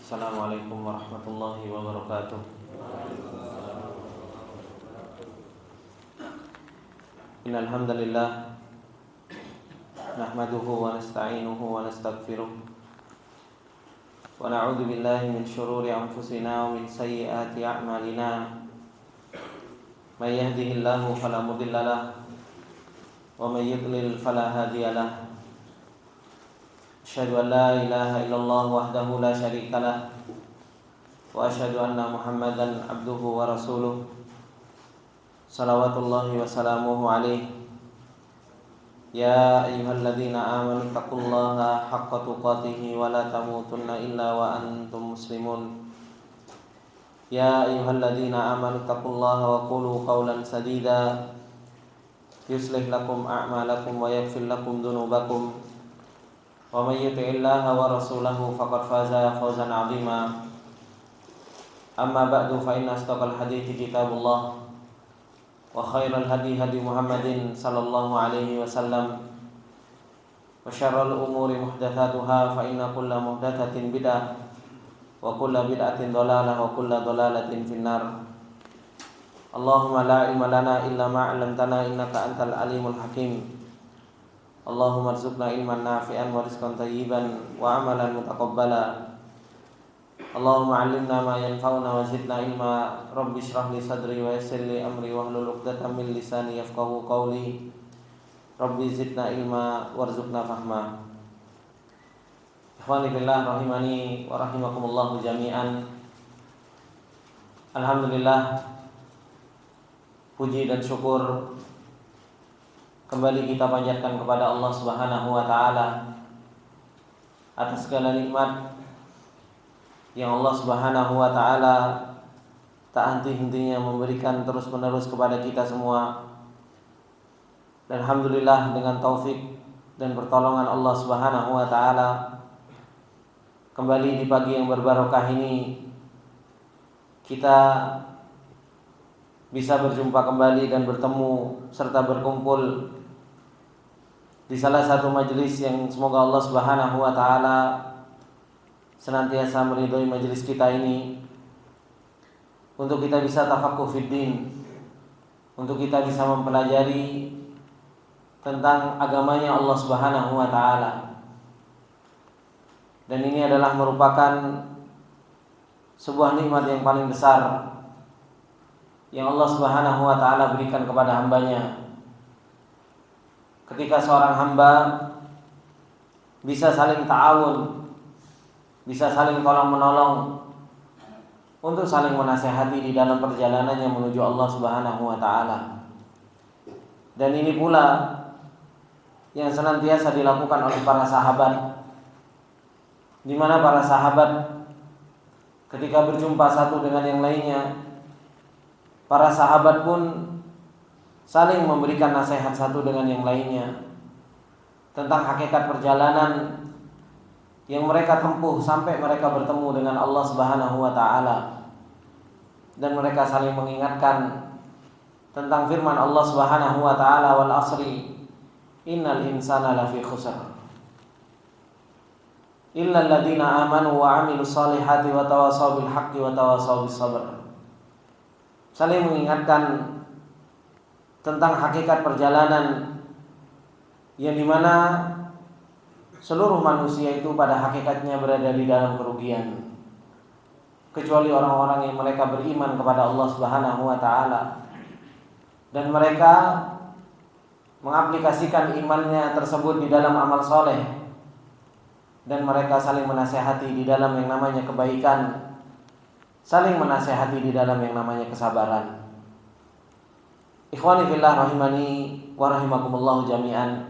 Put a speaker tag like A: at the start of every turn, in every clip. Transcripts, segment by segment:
A: Assalamualaikum warahmatullahi wabarakatuh. Innal hamdalillah nahmaduhu wa nasta'inuhu wa nastaghfiruh wa na'udzu billahi min shururi anfusina wa min sayyiati a'malina. May yahdihillahu fala mudilla lahu wa may yudlil fala hadiya lahu. Asyhadu an la ilaha illallah wahdahu la syarika lah wa asyhadu anna Muhammadan abduhu wa rasuluh salawatullahi wa salamuhu alaihi. Ya ayyuhalladzina amanu taqullaha haqqa tuqatih wa la tamutunna illa wa antum muslimun. Ya ayyuhalladzina amanu taqullaha wa qulu qawlan sadida yuslih lakum a'malakum wa yaghfir lakum dhunubakum. Wa may yuti'illaha wa rasulahu faqad faza fawzan 'azima. Amma ba'du fa inna asdaqal hadithi kitabullah wa khairal hadi hadi Muhammadin sallallahu alaihi wasallam wa syarrul umuri muhdatsatuha fa inna kulla muhdatsatin bid'ah wa kulla bid'atin dhalalah wa kulla dhalalatin finnar. Allahumma la ilma lana illa ma 'allamtana innaka antal alimul hakim. Allahumma arzuqna ilman nafi'an wa rizqan thayyiban wa amalan mutaqabbala. Allahumma 'allimna ma yanfa'una wa zidna ilma. Rabbi shrah li sadri wa yassir li amri wahlul 'uqdatam min lisani yafqahu qawli. Rabbi zidna ilma warzuqna fahma. Ikhwani fillah rahimani wa rahimakumullah jami'an. Alhamdulillah, puji dan syukur kembali kita panjatkan kepada Allah Subhanahu wa taala atas segala nikmat yang Allah Subhanahu wa taala tak henti-hentinya memberikan terus-menerus kepada kita semua. Dan alhamdulillah, dengan taufik dan pertolongan Allah Subhanahu wa taala, kembali di pagi yang berbarokah ini kita bisa berjumpa kembali dan bertemu serta berkumpul di salah satu majelis yang semoga Allah Subhanahu wa taala senantiasa meridhoi majelis kita ini, untuk kita bisa tafaqquh fiddin, untuk kita bisa mempelajari tentang agamanya Allah Subhanahu wa taala. Dan ini adalah merupakan sebuah nikmat yang paling besar yang Allah Subhanahu wa taala berikan kepada hambanya, ketika seorang hamba bisa saling ta'awun, bisa saling tolong menolong untuk saling menasihati di dalam perjalanannya menuju Allah Subhanahu wa taala. Dan ini pula yang senantiasa dilakukan oleh para sahabat, di mana para sahabat ketika berjumpa satu dengan yang lainnya, para sahabat pun saling memberikan nasihat satu dengan yang lainnya tentang hakikat perjalanan yang mereka tempuh sampai mereka bertemu dengan Allah Subhanahu wa taala. Dan mereka saling mengingatkan tentang firman Allah Subhanahu wa taala, wal asri innal insana lafi khusr illa alladziina aamanu wa 'amilus shalihati wa tawashaw bil haqqi wa tawashaw bis sabr. Saling mengingatkan tentang hakikat perjalanan yang dimana seluruh manusia itu pada hakikatnya berada di dalam kerugian, kecuali orang-orang yang mereka beriman kepada Allah Subhanahu wa taala dan mereka mengaplikasikan imannya tersebut di dalam amal soleh, dan mereka saling menasihati di dalam yang namanya kebaikan, saling menasihati di dalam yang namanya kesabaran. Ikhwani fillah rahimani wa rahimakumullah jami'an.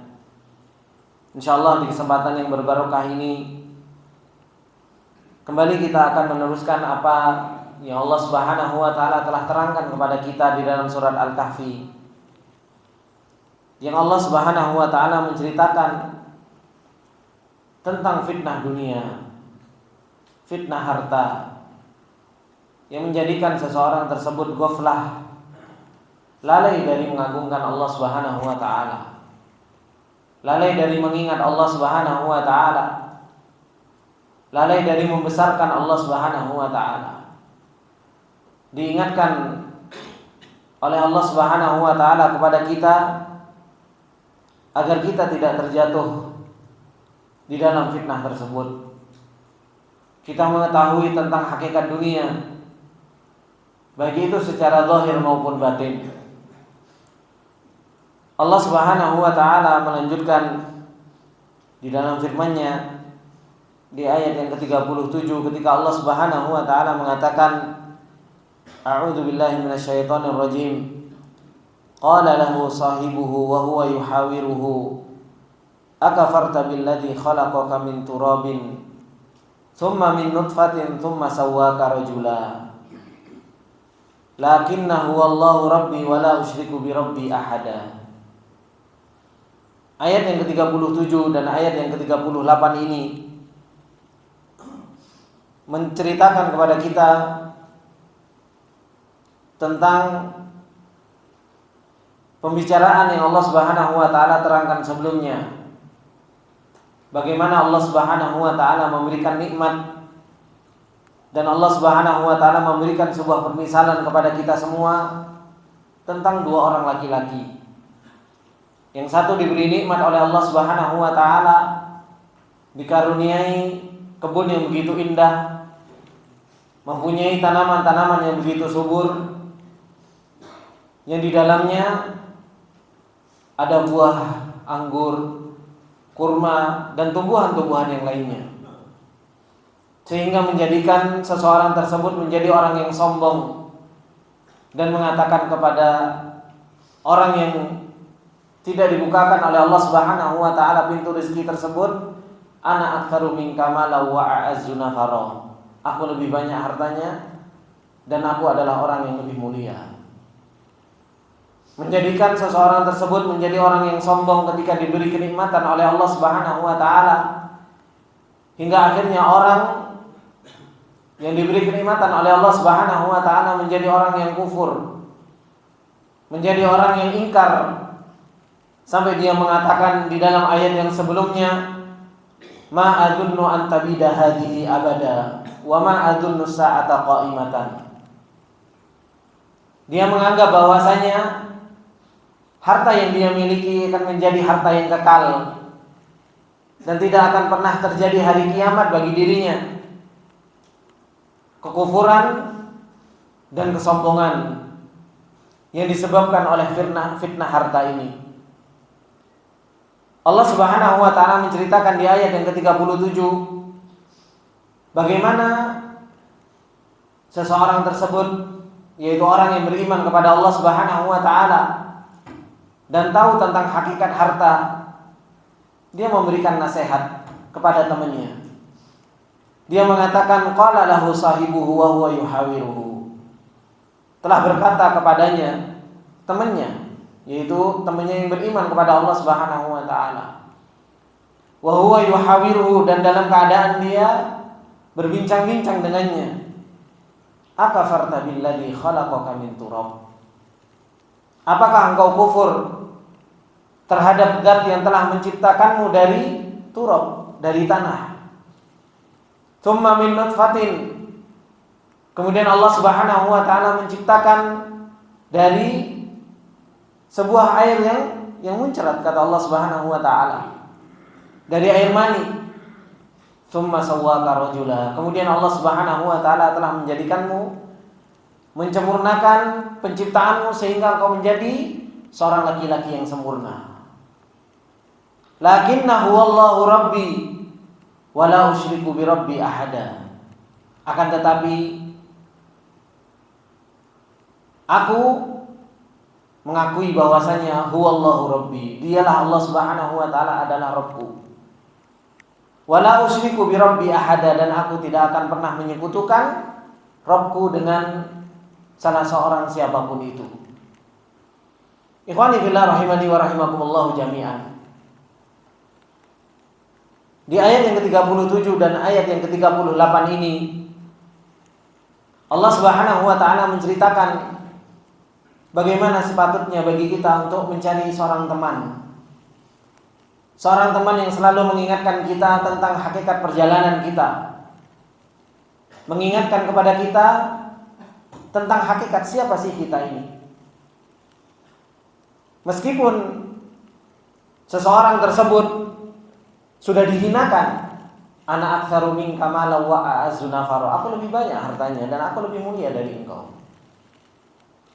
A: Insyaallah di kesempatan yang berbarokah ini kembali kita akan meneruskan apa yang Allah Subhanahu wa taala telah terangkan kepada kita di dalam surat Al-Kahfi, yang Allah Subhanahu wa taala menceritakan tentang fitnah dunia, fitnah harta, yang menjadikan seseorang tersebut ghaflah, lalai dari mengagungkan Allah Subhanahu wa taala, lalai dari mengingat Allah Subhanahu wa taala, lalai dari membesarkan Allah Subhanahu wa taala. Diingatkan oleh Allah Subhanahu wa taala kepada kita agar kita tidak terjatuh di dalam fitnah tersebut. Kita mengetahui tentang hakikat dunia, baik itu secara zahir maupun batin. Allah Subhanahu wa taala melanjutkan di dalam firman-Nya di ayat yang ke-37 ketika Allah Subhanahu wa taala mengatakan, A'udzu billahi minasyaitonir rajim. Qala lahu sahibuhu wa huwa yuhawiruhu akafarta billadzi khalaqaka min turabin thumma min nutfatin thumma sawwaka rajula lakinnahu wallahu rabbi wa la usyriku bi rabbi ahada. Ayat yang ke-37 dan ayat yang ke-38 ini menceritakan kepada kita tentang pembicaraan yang Allah Subhanahu wa taala terangkan sebelumnya. Bagaimana Allah Subhanahu wa taala memberikan nikmat dan Allah Subhanahu wa taala memberikan sebuah permisalan kepada kita semua tentang dua orang laki-laki. Yang satu diberi nikmat oleh Allah Subhanahu wa taala, dikaruniai kebun yang begitu indah, mempunyai tanaman-tanaman yang begitu subur, yang di dalamnya ada buah anggur, kurma, dan tumbuhan-tumbuhan yang lainnya, sehingga menjadikan seseorang tersebut menjadi orang yang sombong dan mengatakan kepada orang yang tidak dibukakan oleh Allah Subhanahu wa taala pintu rezeki tersebut, ana aktsaru minka malan wa a'azzu nafara. Aku lebih banyak hartanya dan aku adalah orang yang lebih mulia. Menjadikan seseorang tersebut menjadi orang yang sombong ketika diberi kenikmatan oleh Allah Subhanahu wa taala, hingga akhirnya orang yang diberi kenikmatan oleh Allah Subhanahu wa taala menjadi orang yang kufur, menjadi orang yang ingkar, sampai dia mengatakan di dalam ayat yang sebelumnya, ma adunnu an tabida hadhihi abada wa ma adunnu sa'ata qa'imatan. Dia menganggap bahwasanya harta yang dia miliki akan menjadi harta yang kekal dan tidak akan pernah terjadi hari kiamat bagi dirinya. Kekufuran dan kesombongan yang disebabkan oleh fitnah harta ini. Allah Subhanahu wa taala menceritakan di ayat yang ke-37 bagaimana seseorang tersebut, yaitu orang yang beriman kepada Allah Subhanahu wa taala dan tahu tentang hakikat harta, dia memberikan nasihat kepada temannya. Dia mengatakan, qala lahu sahibuhu wa huwa yuhawiruhu. Telah berkata kepadanya temannya, yaitu temannya yang beriman kepada Allah Subhanahu wa taala. Wa huwa yuhawiruhu, dan dalam keadaan dia berbincang-bincang dengannya. Akafarta billadzi khalaqaka min turab. Apakah engkau kufur terhadap zat yang telah menciptakanmu dari turab, dari tanah? Tsumma min nutfatin. Kemudian Allah Subhanahu wa taala menciptakan dari sebuah air yang muncrat, kata Allah Subhanahu wa taala, dari air mani. Tsumma sawwaka rajula. Kemudian Allah Subhanahu wa taala telah menjadikanmu, mencempurnakan penciptaanmu sehingga engkau menjadi seorang laki-laki yang sempurna. Lakinnahu wallahu rabbi wa la usyriku bi rabbi ahada. Akan tetapi aku mengakui bahwasanya huwallahu rabbi, dialah Allah Subhanahu wa taala adalah Rabbku. Wa la usyriku bi rabbi ahada, dan aku tidak akan pernah menyekutukan Rabbku dengan salah seorang siapapun itu. Ikhwani fillah rahimani wa rahimakumullah jami'an. Di ayat yang ke-37 dan ayat yang ke-38 ini Allah Subhanahu wa taala menceritakan bagaimana sepatutnya bagi kita untuk mencari seorang teman. Seorang teman yang selalu mengingatkan kita tentang hakikat perjalanan kita, mengingatkan kepada kita tentang hakikat siapa sih kita ini. Meskipun seseorang tersebut sudah dihinakan, ana aktsaru minka malan wa a'azzu nafara, aku lebih banyak hartanya dan aku lebih mulia dari engkau.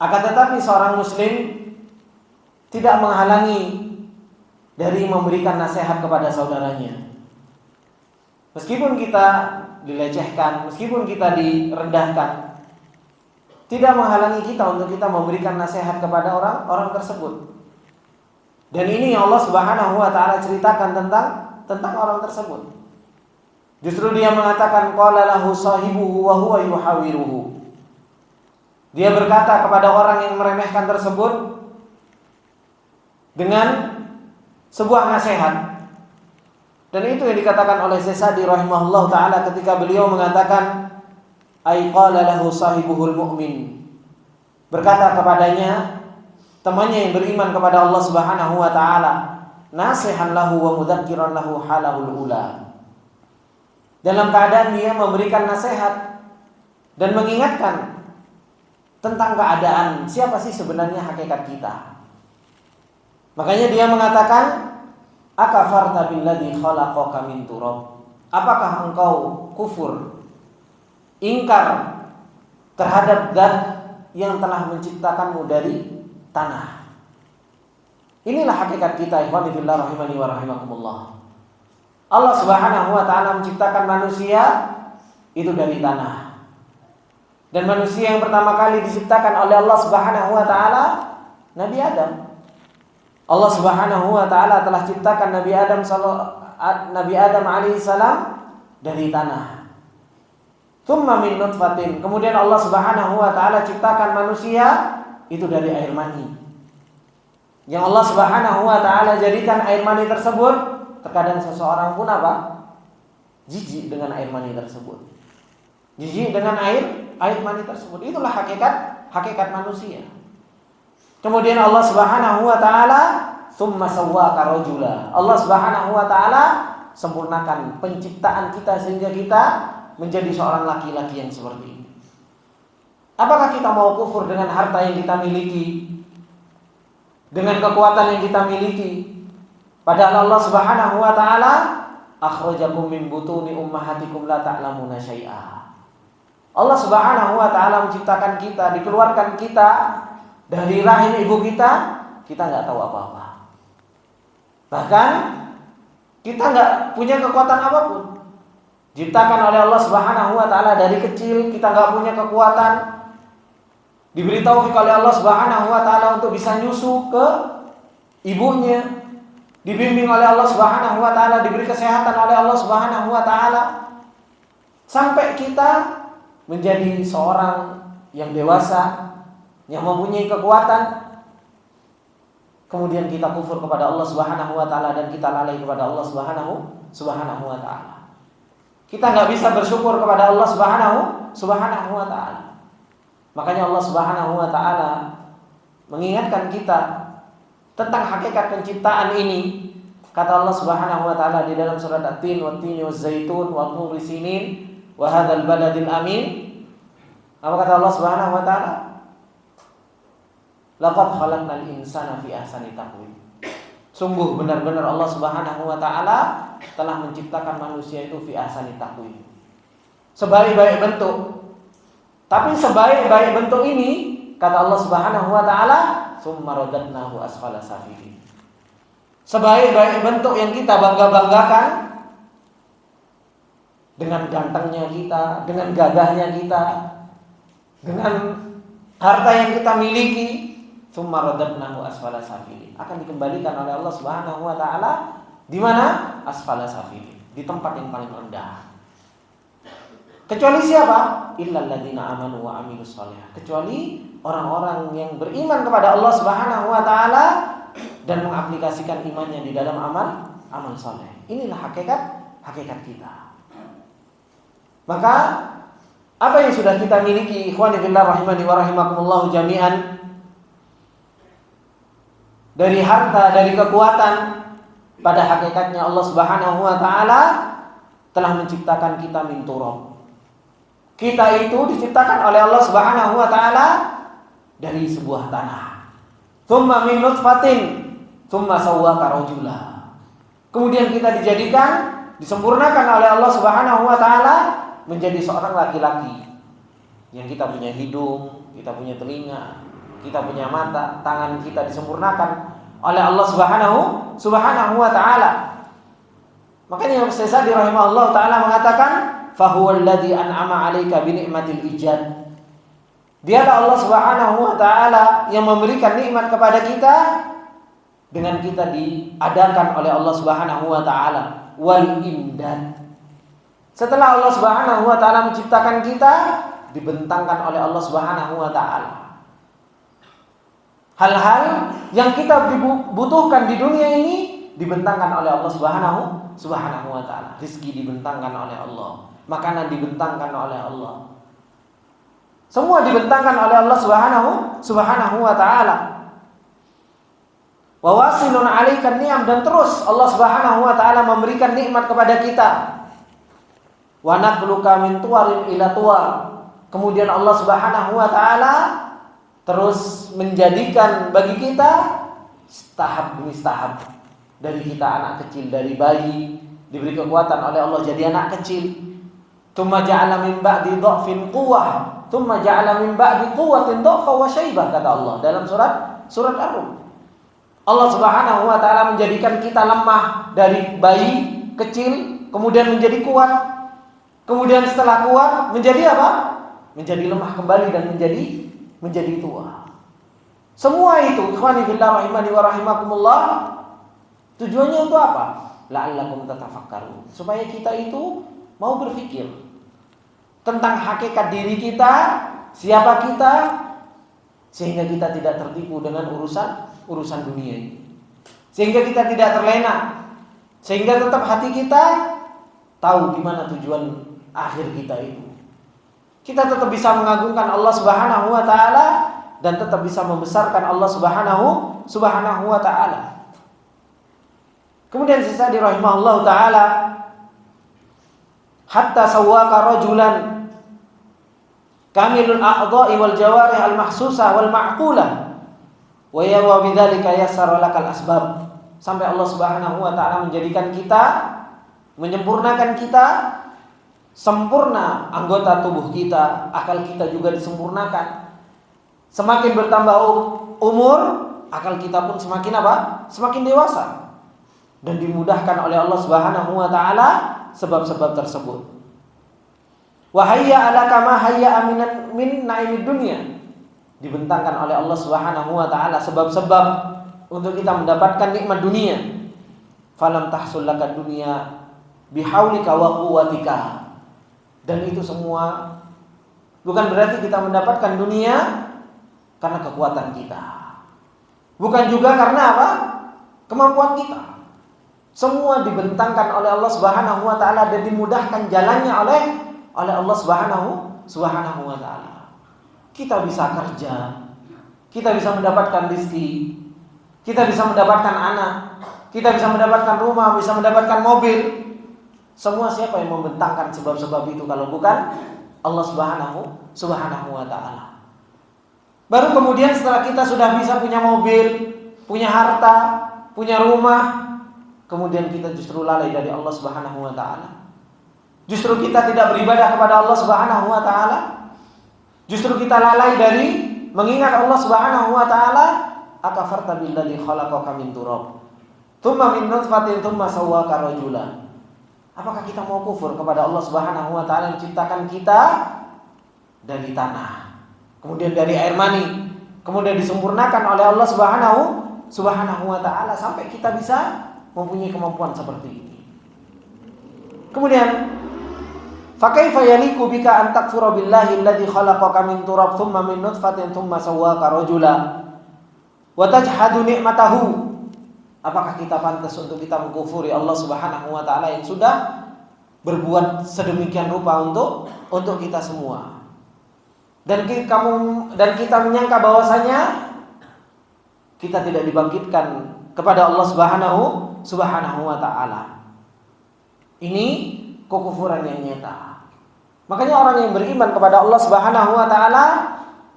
A: Akan tetapi seorang muslim tidak menghalangi dari memberikan nasihat kepada saudaranya. Meskipun kita dilecehkan, meskipun kita direndahkan, tidak menghalangi kita untuk kita memberikan nasihat kepada orang tersebut. Dan ini yang Allah Subhanahu wa taala ceritakan tentang orang tersebut. Justru dia mengatakan qala lahu sahibuhu wa huwa yuhawiruhu. Dia berkata kepada orang yang meremehkan tersebut dengan sebuah nasihat. Dan itu yang dikatakan oleh Sa'di rahimahullah taala ketika beliau mengatakan ay qala lahu sahibuhul mu'min. Berkata kepadanya temannya yang beriman kepada Allah Subhanahu wa taala, nasihan lahu wa mudzakiran lahu halahul ula. Dalam keadaan dia memberikan nasihat dan mengingatkan tentang keadaan siapa sih sebenarnya hakikat kita. Makanya dia mengatakan, akafarta billadzi khalaqaka min turab. Apakah engkau kufur, ingkar terhadap zat yang telah menciptakanmu dari tanah? Inilah hakikat kita, ikhwan fillah rahimani wa rahimakumullah. Allah Subhanahu wa taala menciptakan manusia itu dari tanah. Dan manusia yang pertama kali diciptakan oleh Allah Subhanahu wa taala Nabi Adam. Allah Subhanahu wa taala telah ciptakan Nabi Adam alaihi salam dari tanah. Tsumma min nutfatin. Kemudian Allah Subhanahu wa taala ciptakan manusia itu dari air mani. Yang Allah Subhanahu wa taala jadikan air mani tersebut, terkadang seseorang pun apa? Jijik dengan air mani tersebut. Jijik dengan air mani tersebut. Itulah hakikat manusia. Kemudian Allah Subhanahu wa taala tsumma sawwaka rajula. Allah Subhanahu wa taala sempurnakan penciptaan kita sehingga kita menjadi seorang laki-laki yang seperti ini. Apakah kita mau kufur dengan harta yang kita miliki, dengan kekuatan yang kita miliki? Padahal Allah Subhanahu wa taala akhrajakum min butuni ummahatikum la ta'lamuna syai'a. Allah Subhanahu wa taala menciptakan kita, dikeluarkan kita dari rahim ibu kita nggak tahu apa-apa. Bahkan kita nggak punya kekuatan apapun. Diciptakan oleh Allah Subhanahu wa taala dari kecil, kita nggak punya kekuatan. Diberi taufik oleh Allah Subhanahu wa taala untuk bisa nyusu ke ibunya. Dibimbing oleh Allah Subhanahu wa taala, diberi kesehatan oleh Allah Subhanahu wa taala. Sampai kita menjadi seorang yang dewasa, yang mempunyai kekuatan. Kemudian kita kufur kepada Allah Subhanahu wa taala dan kita lalai kepada Allah Subhanahu wa taala. Kita nggak bisa bersyukur kepada Allah Subhanahu wa taala. Makanya Allah Subhanahu wa taala mengingatkan kita tentang hakikat penciptaan ini. Kata Allah Subhanahu wa taala di dalam surat At-Tin wat-tini waz-zaitun wat-turi sinin wa hadzal baladil amin. Apa kata Allah Subhanahu wa taala? Laqad khalaqnal insana fi ahsani taqwim. Sungguh benar-benar Allah Subhanahu wa taala telah menciptakan manusia itu fi ahsani taqwim. Sebaik-baik bentuk. Tapi sebaik-baik bentuk ini kata Allah Subhanahu wa taala, summa radadnahu asfala safilin. Sebaik-baik bentuk yang kita bangga-banggakan, dengan gantengnya kita, dengan gagahnya kita, dengan harta yang kita miliki, summa radadnahu asfala safilin, akan dikembalikan oleh Allah Subhanahu wa taala di mana? Asfala safilin, di tempat yang paling rendah. Kecuali siapa? Illal ladzina amanu wa amilus shalihat. Kecuali orang-orang yang beriman kepada Allah Subhanahu wa taala dan mengaplikasikan imannya di dalam amal saleh. Inilah hakikat kita. Maka apa yang sudah kita miliki, ikhwani fillah rahimani wa rahimakumullah jami'an, dari harta, dari kekuatan, pada hakikatnya Allah Subhanahu wa taala telah menciptakan kita min turab.
B: Kita itu diciptakan oleh Allah Subhanahu wa taala dari sebuah tanah. Tsumma min nutfatin, tsumma sawwaka rajula. Kemudian kita disempurnakan oleh Allah Subhanahu wa taala menjadi seorang laki-laki. Yang kita punya hidung, kita punya telinga, kita punya mata, tangan kita disempurnakan oleh Allah Subhanahu wa taala. Makanya Syekh Sa'di rahimahullah taala mengatakan, "Fahuwal ladzi an'ama 'alaika bi ni'matil ijad." Dialah Allah Subhanahu wa taala yang memberikan nikmat kepada kita dengan kita diadakan oleh Allah Subhanahu wa taala wal imdad. Setelah Allah Subhanahu wa taala menciptakan kita, dibentangkan oleh Allah Subhanahu wa taala hal-hal yang kita butuhkan di dunia ini, dibentangkan oleh Allah Subhanahu wa taala. Rizki dibentangkan oleh Allah, makanan dibentangkan oleh Allah. Semua dibentangkan oleh Allah Subhanahu wa taala. Wa wasilun 'alaika ni'am, dan terus Allah Subhanahu wa taala memberikan nikmat kepada kita. Wa naqluka min tuwarin ila tuwar. Kemudian Allah Subhanahu wa taala terus menjadikan bagi kita tahap demi tahap. Dari kita anak kecil, dari bayi diberi kekuatan oleh Allah jadi anak kecil. Tsumma ja'ala min ba'di dha'fin quwwah, tsumma ja'ala min ba'di quwwatin dha'fa wa syaibah, kata Allah dalam surat Ar-Rum. Allah Subhanahu wa taala menjadikan kita lemah dari bayi kecil, kemudian menjadi kuat. Kemudian setelah kuat menjadi apa? Menjadi lemah kembali dan menjadi tua. Semua itu, ikhwani fillah rahimani wa rahimakumullah, tujuannya untuk apa? La'allakum tatafakkarun. Supaya kita itu mau berpikir tentang hakikat diri kita, siapa kita, sehingga kita tidak tertipu dengan urusan dunia ini. Sehingga kita tidak terlena, sehingga tetap hati kita tahu di mana tujuan akhir kita itu. Kita tetap bisa mengagungkan Allah Subhanahu wa taala dan tetap bisa membesarkan Allah Subhanahu wa taala. Kemudian sisa di rahimahullah taala, hatta sawwaka rajulan kamilul a'dha'i wal jawarih al mahsusa wal ma'qulah wa ya wa bidzalika yassara lakal asbab. Sampai Allah Subhanahu wa taala menjadikan kita, menyempurnakan kita, sempurna anggota tubuh kita, akal kita juga disempurnakan. Semakin bertambah umur, akal kita pun semakin apa? Semakin dewasa. Dan dimudahkan oleh Allah Subhanahu wa taala sebab-sebab tersebut. Wa hayya 'ala kama hayya min na'imid dunya. Dibentangkan oleh Allah Subhanahu wa taala sebab-sebab untuk kita mendapatkan nikmat dunia. Falam tahsul laka dunya bihaulika wa quwwatika. Dan itu semua bukan berarti kita mendapatkan dunia karena kekuatan kita. Bukan juga karena apa? Kemampuan kita. Semua dibentangkan oleh Allah Subhanahu wa taala dan dimudahkan jalannya oleh Allah Subhanahu wa taala. Kita bisa kerja, kita bisa mendapatkan rezeki, kita bisa mendapatkan anak, kita bisa mendapatkan rumah, bisa mendapatkan mobil. Semua siapa yang membentangkan sebab-sebab itu kalau bukan Allah Subhanahu wa taala. Baru kemudian setelah kita sudah bisa punya mobil, punya harta, punya rumah, kemudian kita justru lalai dari Allah Subhanahu wa taala. Justru kita tidak beribadah kepada Allah Subhanahu wa taala. Justru kita lalai dari mengingat Allah Subhanahu wa taala. Akafarta billadzi khalaqaka min turab, tsumma min nutfatin, tsumma sawwaka rajula. Apakah kita mau kufur kepada Allah Subhanahu wa taala yang menciptakan kita dari tanah, kemudian dari air mani, kemudian disempurnakan oleh Allah Subhanahu wa taala sampai kita bisa mempunyai kemampuan seperti ini. Kemudian fa kaifa yaliqu bika an takfura billahi alladzi khalaqaka min turab tsumma min nutfatin tsumma sawwaka rajula wa tajhadu ni'matahu. Apakah kita pantas untuk kita mengkufuri Allah Subhanahu wa taala yang sudah berbuat sedemikian rupa untuk kita semua? Dan kita menyangka bahwasanya kita tidak dibangkitkan kepada Allah Subhanahu wa taala. Ini kekufuran yang nyata. Makanya orang yang beriman kepada Allah Subhanahu wa taala,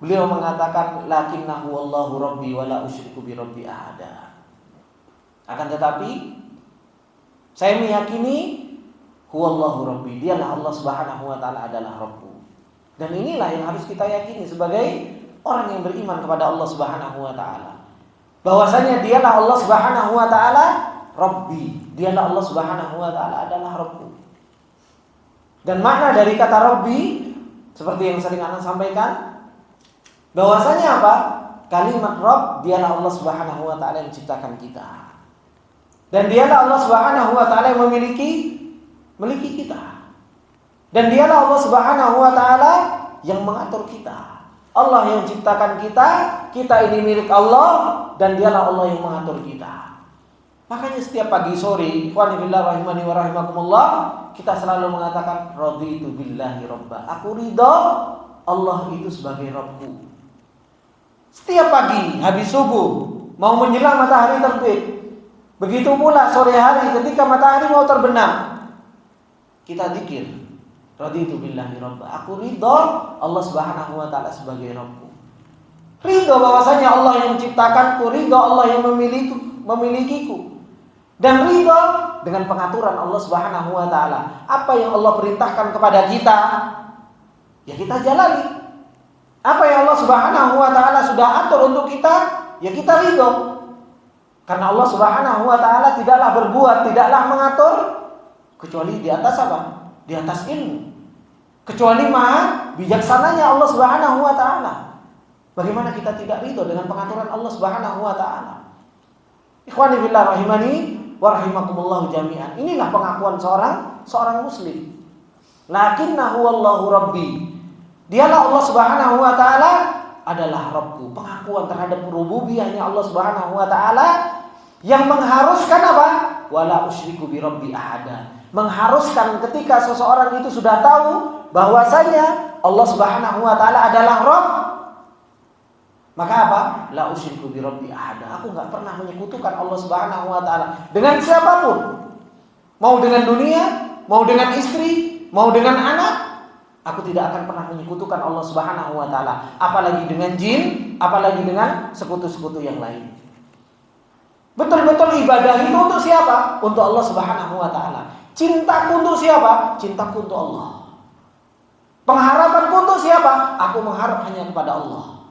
B: beliau mengatakan lakinnahu wallahu rabbi wala usyriku bi rabbi ahada. Akan tetapi saya meyakini huwallahu rabbi, dialah Allah Subhanahu wa taala adalah Rabbku. Dan inilah yang harus kita yakini sebagai orang yang beriman kepada Allah Subhanahu wa taala. Bahwasanya dialah Allah Subhanahu wa taala Rabbi, dialah Allah Subhanahu wa taala adalah Rabbku. Dan makna dari kata Rabbi seperti yang sering Anda sampaikan, bahwasanya apa? Kalimat Rabb dialah Allah Subhanahu wa taala yang menciptakan kita. Dan dialah Allah Subhanahu wa taala yang memiliki kita. Dan dialah Allah Subhanahu wa taala yang mengatur kita. Allah yang menciptakan kita ini milik Allah, dan dialah Allah yang mengatur kita. Makanya setiap pagi sore, ikhwani fillah rahimani wa rahimakumullah, kita selalu mengatakan raditu billahi rabba. Aku ridha Allah itu sebagai Rabbku. Setiap pagi habis subuh, mau menjelang matahari terbit, begitu pula sore hari ketika matahari mau terbenam, kita zikir raditu billahi rabba. Aku ridha Allah Subhanahu wa taala sebagai Rabbku. Ridha bahwasanya Allah yang menciptakanku, ridha Allah yang memilikiku. Dan ridha dengan pengaturan Allah Subhanahu wa taala. Apa yang Allah perintahkan kepada kita, ya kita jalani. Apa yang Allah Subhanahu wa taala sudah atur untuk kita, ya kita ridha. Karena Allah Subhanahu wa taala tidaklah berbuat, tidaklah mengatur kecuali di atas apa? Di atas ilmu. Kecuali maha bijaksananya Allah Subhanahu wa taala. Bagaimana kita tidak ridha dengan pengaturan Allah Subhanahu wa taala? Ikhwani fillah rahimani wa rahimakumullah jami'an. Inilah pengakuan seorang muslim. Lakinnahu wallahu rabbi. Dialah Allah Subhanahu wa taala adalah Rabbku. Pengakuan terhadap rububiyahnya Allah Subhanahu wa taala yang mengharuskan apa? Wala usyriku bi rabbi ahada. Mengharuskan ketika seseorang itu sudah tahu bahwasanya Allah Subhanahu wa taala adalah Rabb, maka apa? La usyriku bi rabbi ahada. Aku enggak pernah menyekutukan Allah Subhanahu wa taala dengan siapapun. Mau dengan dunia, mau dengan istri, mau dengan anak, aku tidak akan pernah menyekutukan Allah Subhanahu wa taala, apalagi dengan jin, apalagi dengan sekutu-sekutu yang lain. Betul-betul ibadah itu untuk siapa? Untuk Allah Subhanahu wa taala. Cintaku untuk siapa? Cintaku untuk Allah. Pengharapanku untuk siapa? Aku mengharap hanya kepada Allah.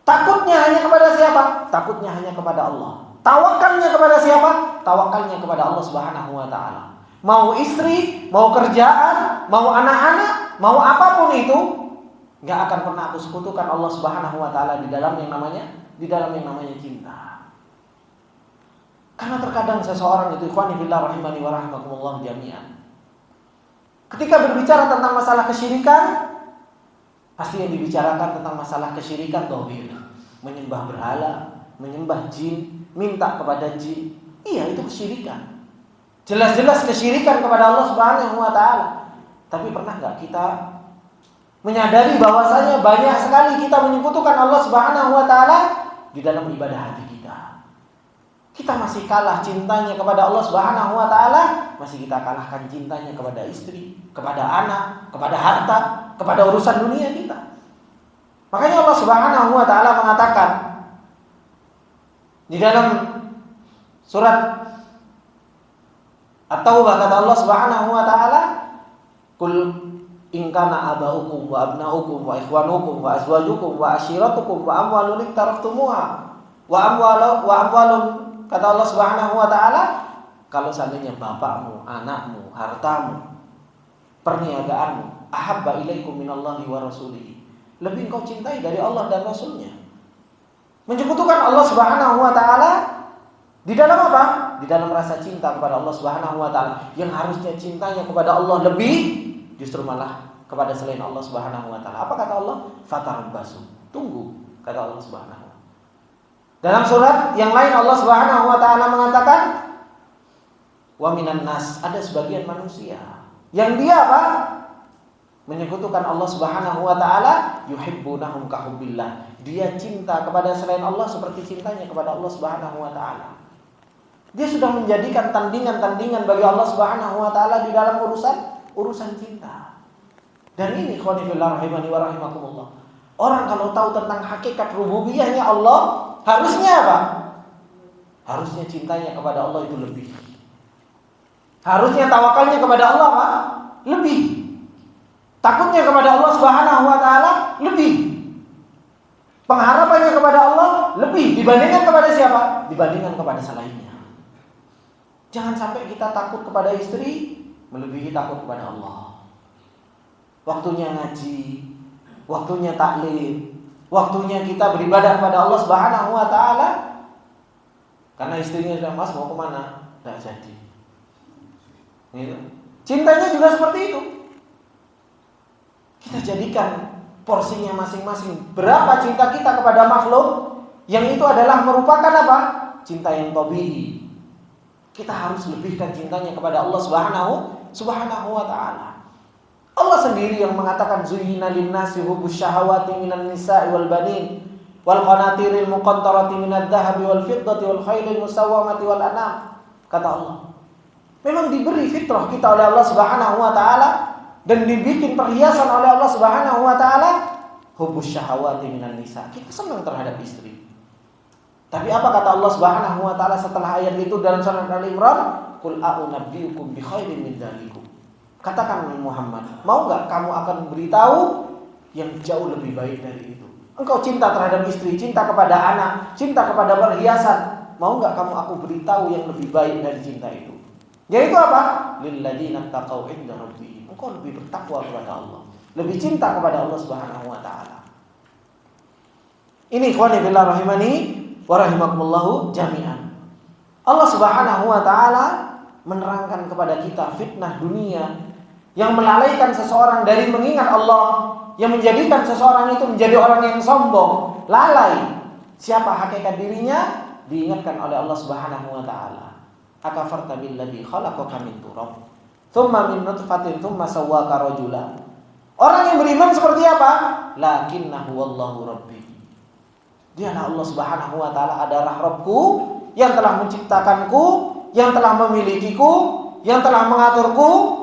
B: Takutnya hanya kepada siapa? Takutnya hanya kepada Allah. Tawakalnya kepada siapa? Tawakalnya kepada Allah Subhanahu wa taala. Mau istri, mau kerjaan, mau anak-anak, mau apapun itu, enggak akan pernah aku sekutukan Allah Subhanahu wa taala di dalam yang namanya cinta. Karena terkadang seseorang itu, ikhwani fillah rahimani wa rahimakumullah jami'an, ketika berbicara tentang masalah kesyirikan, pasti yang dibicarakan tentang masalah kesyirikan tauhid, menyembah berhala, menyembah jin, minta kepada jin. Iya, itu kesyirikan. Jelas-jelas kesyirikan kepada Allah Subhanahu wa taala. Tapi pernah enggak kita menyadari bahwasanya banyak sekali kita menyekutukan Allah Subhanahu wa taala di dalam ibadah hati kita? Kita masih kalah cintanya kepada Allah Subhanahu wa taala, masih kita kalahkan cintanya kepada istri, kepada anak, kepada harta, kepada urusan dunia kita. Makanya Allah Subhanahu wa taala mengatakan di dalam surat At-Taubah, kata Allah Subhanahu wa taala, "Qul in kana abaukum wa abnaukum wa ikhwanukum wa azwajukum wa ashiratukum wa amwalun iktaraftumuha wa amwalun," kata Allah Subhanahu wa taala, kalau seandainya bapakmu, anakmu, hartamu, perniagaanmu ahabba ilaikum minallahi wa rasulihi, lebih engkau cintai dari Allah dan Rasulnya. Menyekutukan Allah Subhanahu wa taala di dalam apa? Di dalam rasa cinta kepada Allah Subhanahu wa taala, yang harusnya cintanya kepada Allah lebih, justru malah kepada selain Allah Subhanahu wa taala. Apa kata Allah? Fatarabbasu. Tunggu, kata Allah Subhanahu wa taala. Dalam surat yang lain Allah Subhanahu wa taala mengatakan, wa minan nas, ada sebagian manusia yang dia apa? Menyekutukan Allah Subhanahu wa taala, yuhibbunahum kahubbillah. Dia cinta kepada selain Allah seperti cintanya kepada Allah Subhanahu wa taala. Dia sudah menjadikan tandingan-tandingan bagi Allah Subhanahu wa taala di dalam urusan cinta. Dan ini ikhwani fillah rahimani wa rahimakumullah. Orang kalau tahu tentang hakikat rububiyahnya Allah, harusnya apa? Harusnya cintanya kepada Allah itu lebih. Harusnya tawakalnya kepada Allah apa? Lebih. Takutnya kepada Allah Subhanahu wa taala lebih. Pengharapannya kepada Allah lebih dibandingkan kepada siapa? Dibandingkan kepada selainnya. Jangan sampai kita takut kepada istri melebihi takut kepada Allah. Waktunya ngaji, waktunya taklim, waktunya kita beribadah kepada Allah Subhanahu wa taala. Karena istrinya sudah, "Mas mau kemana?" Tidak jadi. Gitu. Cintanya juga seperti itu. Kita jadikan porsinya masing-masing. Berapa cinta kita kepada makhluk, yang itu adalah merupakan apa? Cinta yang tabii. Kita harus lebihkan cintanya kepada Allah Subhanahu wa taala. Allah sendiri yang mengatakan zuyyina lin-nasi hubbus syahawati minan nisa'i wal banin wal qanatiril muqantarati minadh dhahabi wal fiddati wal khailil musawwamati wal an'am. Kata Allah, memang diberi fitrah kita oleh Allah Subhanahu wa taala dan dibikin perhiasan oleh Allah Subhanahu wa taala hubbus syahawati minan nisa. Kita senang terhadap istri. Tapi apa kata Allah Subhanahu wa taala setelah ayat itu dalam surat Al-Imran? Qul a'unabbiukum bi khairin min dzalikum. Katakan Muhammad, mau enggak kamu akan beritahu yang jauh lebih baik dari itu? Engkau cinta terhadap istri, cinta kepada anak, cinta kepada perhiasan. Mau enggak kamu aku beritahu yang lebih baik dari cinta itu? Yaitu apa? Lilladzina taqaw 'inda rabbihim. Engkau lebih bertakwa kepada Allah, lebih cinta kepada Allah Subhanahu wa taala. Ini ikhwani fillah rahimani wa rahimakumullah jami'an. Allah Subhanahu wa taala menerangkan kepada kita fitnah dunia yang melalaikan seseorang dari mengingat Allah, yang menjadikan seseorang itu menjadi orang yang sombong, lalai siapa hakikat dirinya, diingatkan oleh Allah Subhanahu wa taala. Akafarta billadzi khalaqaka min turab tsumma min nutfatin tsumma sawwaka rajula. Orang yang beriman seperti apa? Lakinnahu wallahu rabbi. Dialah Allah Subhanahu wa taala adalah Rabbku yang telah menciptakanku, yang telah memilikiku, yang telah mengaturku.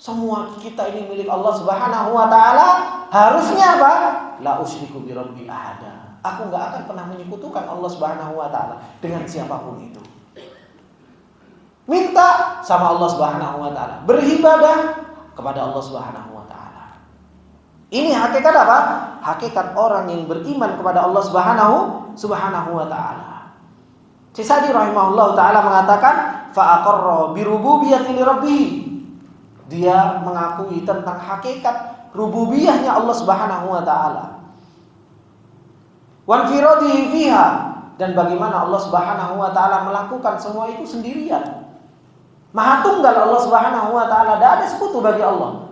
B: Semua kita ini milik Allah Subhanahu wa taala. Harusnya apa? La usyriku bi rabbi ahada. Aku enggak akan pernah menyekutukan Allah Subhanahu wa taala dengan siapapun itu. Minta sama Allah Subhanahu wa taala, beribadah kepada Allah Subhanahu wa taala. Ini hakikat apa? Hakikat orang yang beriman kepada Allah Subhanahu wa taala. Sa'di rahimahullah taala mengatakan fa aqarra bi rububiyyati li rabbih. Dia mengakui tentang hakikat rububiyahnya Allah Subhanahu wa taala. Wan firadihi fiha, dan bagaimana Allah Subhanahu wa taala melakukan semua itu sendirian. Maha tunggal Allah Subhanahu wa taala, tidak ada sekutu bagi Allah.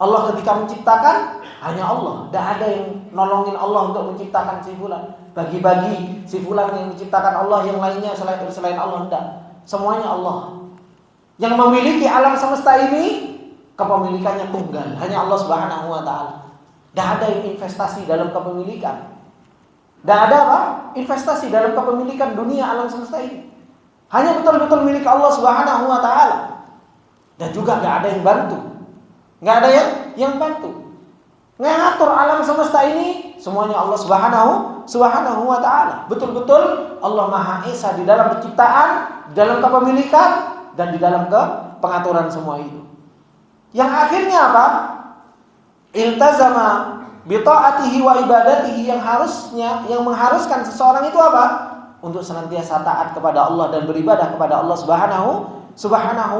B: Allah ketika menciptakan hanya Allah, tidak ada yang nolongin Allah untuk menciptakan si fulan, bagi-bagi si fulan yang menciptakan Allah, yang lainnya selain Allah, tidak. Semuanya Allah. Yang memiliki alam semesta ini kepemilikannya tunggal, hanya Allah Subhanahu wa taala. Tidak ada yang investasi dalam kepemilikan. Tidak ada apa? Investasi dalam kepemilikan dunia alam semesta ini. Hanya betul-betul milik Allah Subhanahu wa taala. Dan juga tidak ada yang bantu. Tidak ada yang bantu. Ngatur alam semesta ini semuanya Allah Subhanahu wa taala. Betul-betul Allah Maha Esa di dalam penciptaan, di dalam kepemilikan, dan di dalam pengaturan semua itu. Yang akhirnya apa? Iltazama bi ta'atihi wa ibadatihi, yang mengharuskan seseorang itu apa? Untuk senantiasa taat kepada Allah dan beribadah kepada Allah Subhanahu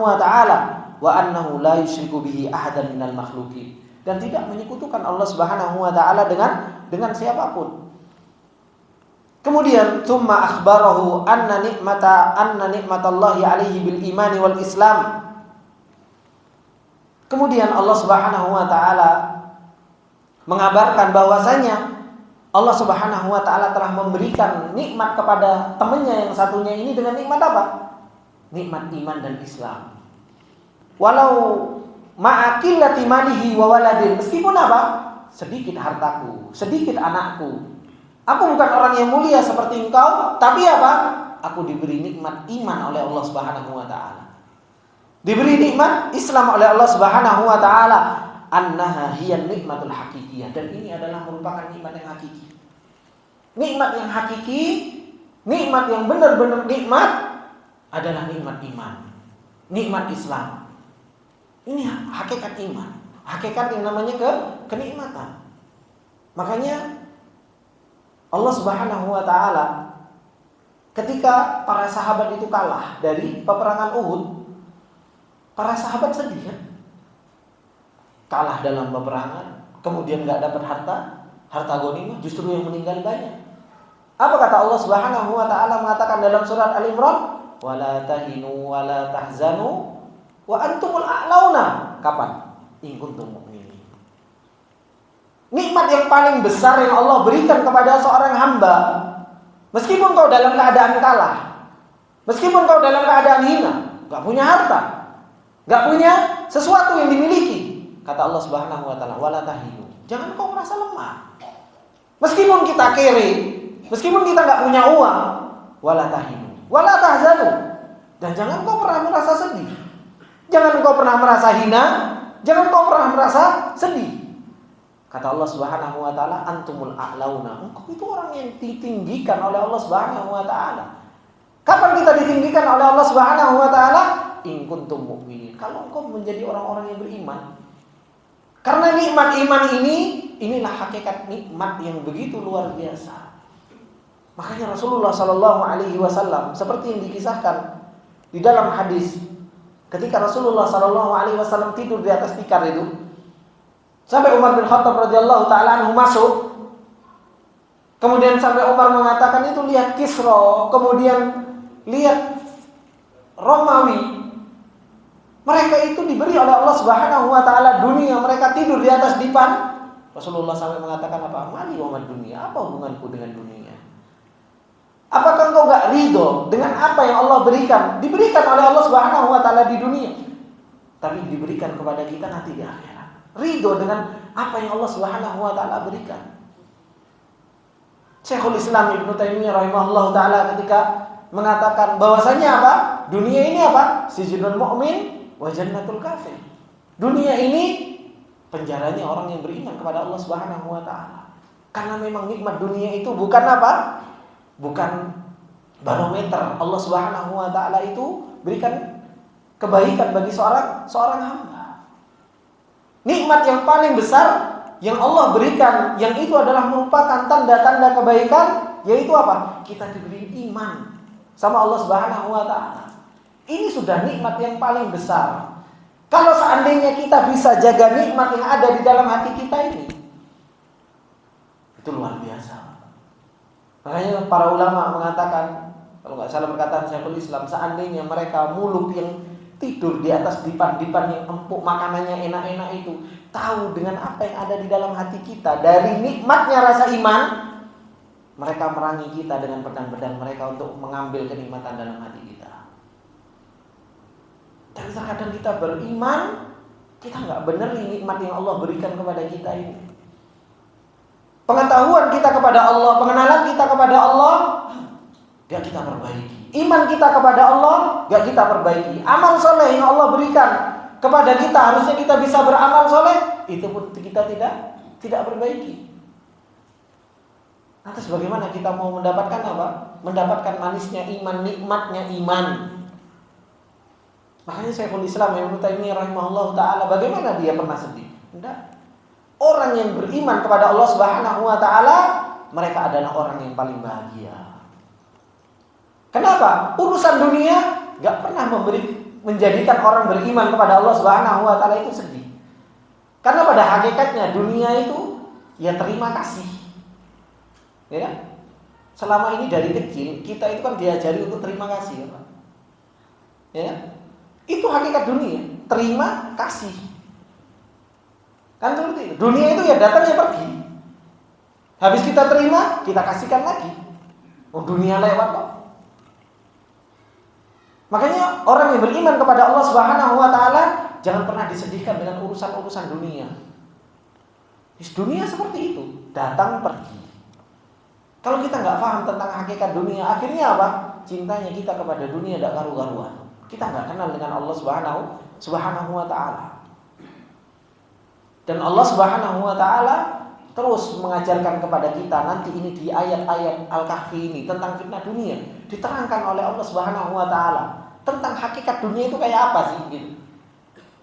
B: wa taala, wa annahu la yusyriku bihi ahadan minal makhluqin, dan tidak menyekutukan Allah Subhanahu wa taala dengan siapapun. Kemudian tsumma akhbarahu anna nikmatallahi alaihi bil imani wal islam. Kemudian Allah Subhanahu wa taala mengabarkan bahwasanya Allah Subhanahu wa taala telah memberikan nikmat kepada temannya yang satunya ini dengan nikmat apa? Nikmat iman dan Islam. Walau ma'aqillati malihi wa waladin, meskipun apa? Sedikit hartaku, sedikit anakku. Aku bukan orang yang mulia seperti engkau, tapi apa? Aku diberi nikmat iman oleh Allah Subhanahu wa taala. Diberi nikmat Islam oleh Allah Subhanahu wa taala. annaha hiya nikmatul hakikiyah, dan ini adalah merupakan nikmat yang hakiki. Nikmat yang hakiki, nikmat yang benar-benar nikmat adalah nikmat iman, nikmat Islam. Ini hakikat iman, hakikat yang namanya kenikmatan. Makanya Allah Subhanahu wa taala ketika para sahabat itu kalah dari peperangan Uhud, para sahabat sedih kan? Kalah dalam peperangan, kemudian nggak dapat harta ghanimah, justru yang meninggal banyak. Apa kata Allah Subhanahu wa taala mengatakan dalam surat Al-Imran, "Wala tahinu wala tahzanu wa antumul a'launa." Kapan? In kuntum mu'minin. Nikmat yang paling besar yang Allah berikan kepada seorang hamba, meskipun kau dalam keadaan kalah, meskipun kau dalam keadaan hina, gak punya harta, gak punya sesuatu yang dimiliki, kata Allah Subhanahu wa taala, wala tahinu. Jangan kau merasa lemah. Meskipun kita kere, meskipun kita gak punya uang, wala tahinu, wala tahzanu. Dan jangan kau pernah merasa sedih. Jangan kau pernah merasa hina, jangan kau pernah merasa sedih. Kata Allah Subhanahu wa taala, antumul a'launa. Engkau itu orang yang ditinggikan oleh Allah Subhanahu wa taala. Kapan kita ditinggikan oleh Allah Subhanahu wa taala? In kuntum mu'minin. Kalau engkau menjadi orang-orang yang beriman. Karena nikmat iman ini, inilah hakikat nikmat yang begitu luar biasa. Makanya Rasulullah sallallahu alaihi wasallam seperti yang dikisahkan di dalam hadis, ketika Rasulullah sallallahu alaihi wasallam tidur di atas tikar itu, sampai Umar bin Khattab radhiyallahu taala anhu masuk. Kemudian sampai Umar mengatakan, itu lihat Kisra, kemudian lihat Romawi. Mereka itu diberi oleh Allah Subhanahu wa taala dunia, mereka tidur di atas dipan. Rasulullah sampai mengatakan apa? Mali wa mad dunia, apa hubunganku dengan dunia? Apakah engkau enggak ridho dengan apa yang Allah berikan? Diberikan oleh Allah Subhanahu wa taala di dunia, tapi diberikan kepada kita nanti di akhirat. Ridho dengan apa yang Allah Subhanahu wa taala berikan. Syekhul Islam Ibnu Taimiyah rahimahullah taala ketika mengatakan bahwasanya apa? Dunia ini apa? Sijnul mu'min wa jannatul kafir. Dunia ini penjaranya orang yang beriman kepada Allah Subhanahu wa taala. Karena memang nikmat dunia itu bukan apa? Bukan barometer. Allah Subhanahu wa taala itu berikan kebaikan bagi seorang hamba. Nikmat yang paling besar yang Allah berikan, yang itu adalah merupakan tanda-tanda kebaikan, yaitu apa? Kita diberi iman sama Allah Subhanahu wa taala. Ini sudah nikmat yang paling besar. Kalau seandainya kita bisa jaga nikmat yang ada di dalam hati kita ini, itu luar biasa. Makanya para ulama mengatakan, kalau nggak salah perkataan Syekhul Islam, seandainya mereka muluk yang tidur di atas dipan-dipan yang empuk, makanannya enak-enak itu, tahu dengan apa yang ada di dalam hati kita dari nikmatnya rasa iman, mereka merangi kita dengan pedang-pedang mereka untuk mengambil kenikmatan dalam hati kita. Dan terkadang kita beriman, kita nggak benar nikmat yang Allah berikan kepada kita ini. Pengetahuan kita kepada Allah, pengenalan kita kepada Allah, gak kita perbaiki. Iman kita kepada Allah, gak kita perbaiki. Amal soleh yang Allah berikan kepada kita, harusnya kita bisa beramal soleh, itu pun kita tidak perbaiki. Lantas bagaimana kita mau mendapatkan apa? Mendapatkan manisnya iman, nikmatnya iman. Makanya Syekhul Islam Ibnu Taimiyah rahimahullah taala, bagaimana dia pernah sedih? Enggak. Orang yang beriman kepada Allah Subhanahu wa taala, mereka adalah orang yang paling bahagia. Kenapa? Urusan dunia enggak pernah menjadikan orang beriman kepada Allah Subhanahu wa taala itu sedih. Karena pada hakikatnya dunia itu ya terima kasih. Ya. Selama ini dari kecil kita itu kan diajari untuk terima kasih, ya, Pak. Ya. Itu hakikat dunia, terima kasih. Kan seperti itu. Dunia itu ya datang ya pergi. Habis kita terima, kita kasihkan lagi. Oh, dunia lewat kok. Makanya orang yang beriman kepada Allah Subhanahu wa taala jangan pernah disedihkan dengan urusan-urusan dunia. Dunia seperti itu, datang pergi. Kalau kita nggak paham tentang hakikat dunia, akhirnya apa? Cintanya kita kepada dunia tidak karu-karuan. Kita nggak kenal dengan Allah Subhanahu wa taala. Dan Allah Subhanahu wa taala terus mengajarkan kepada kita nanti ini di ayat-ayat Al-Kahfi ini tentang fitnah dunia, diterangkan oleh Allah Subhanahu wa taala tentang hakikat dunia itu kayak apa sih gitu.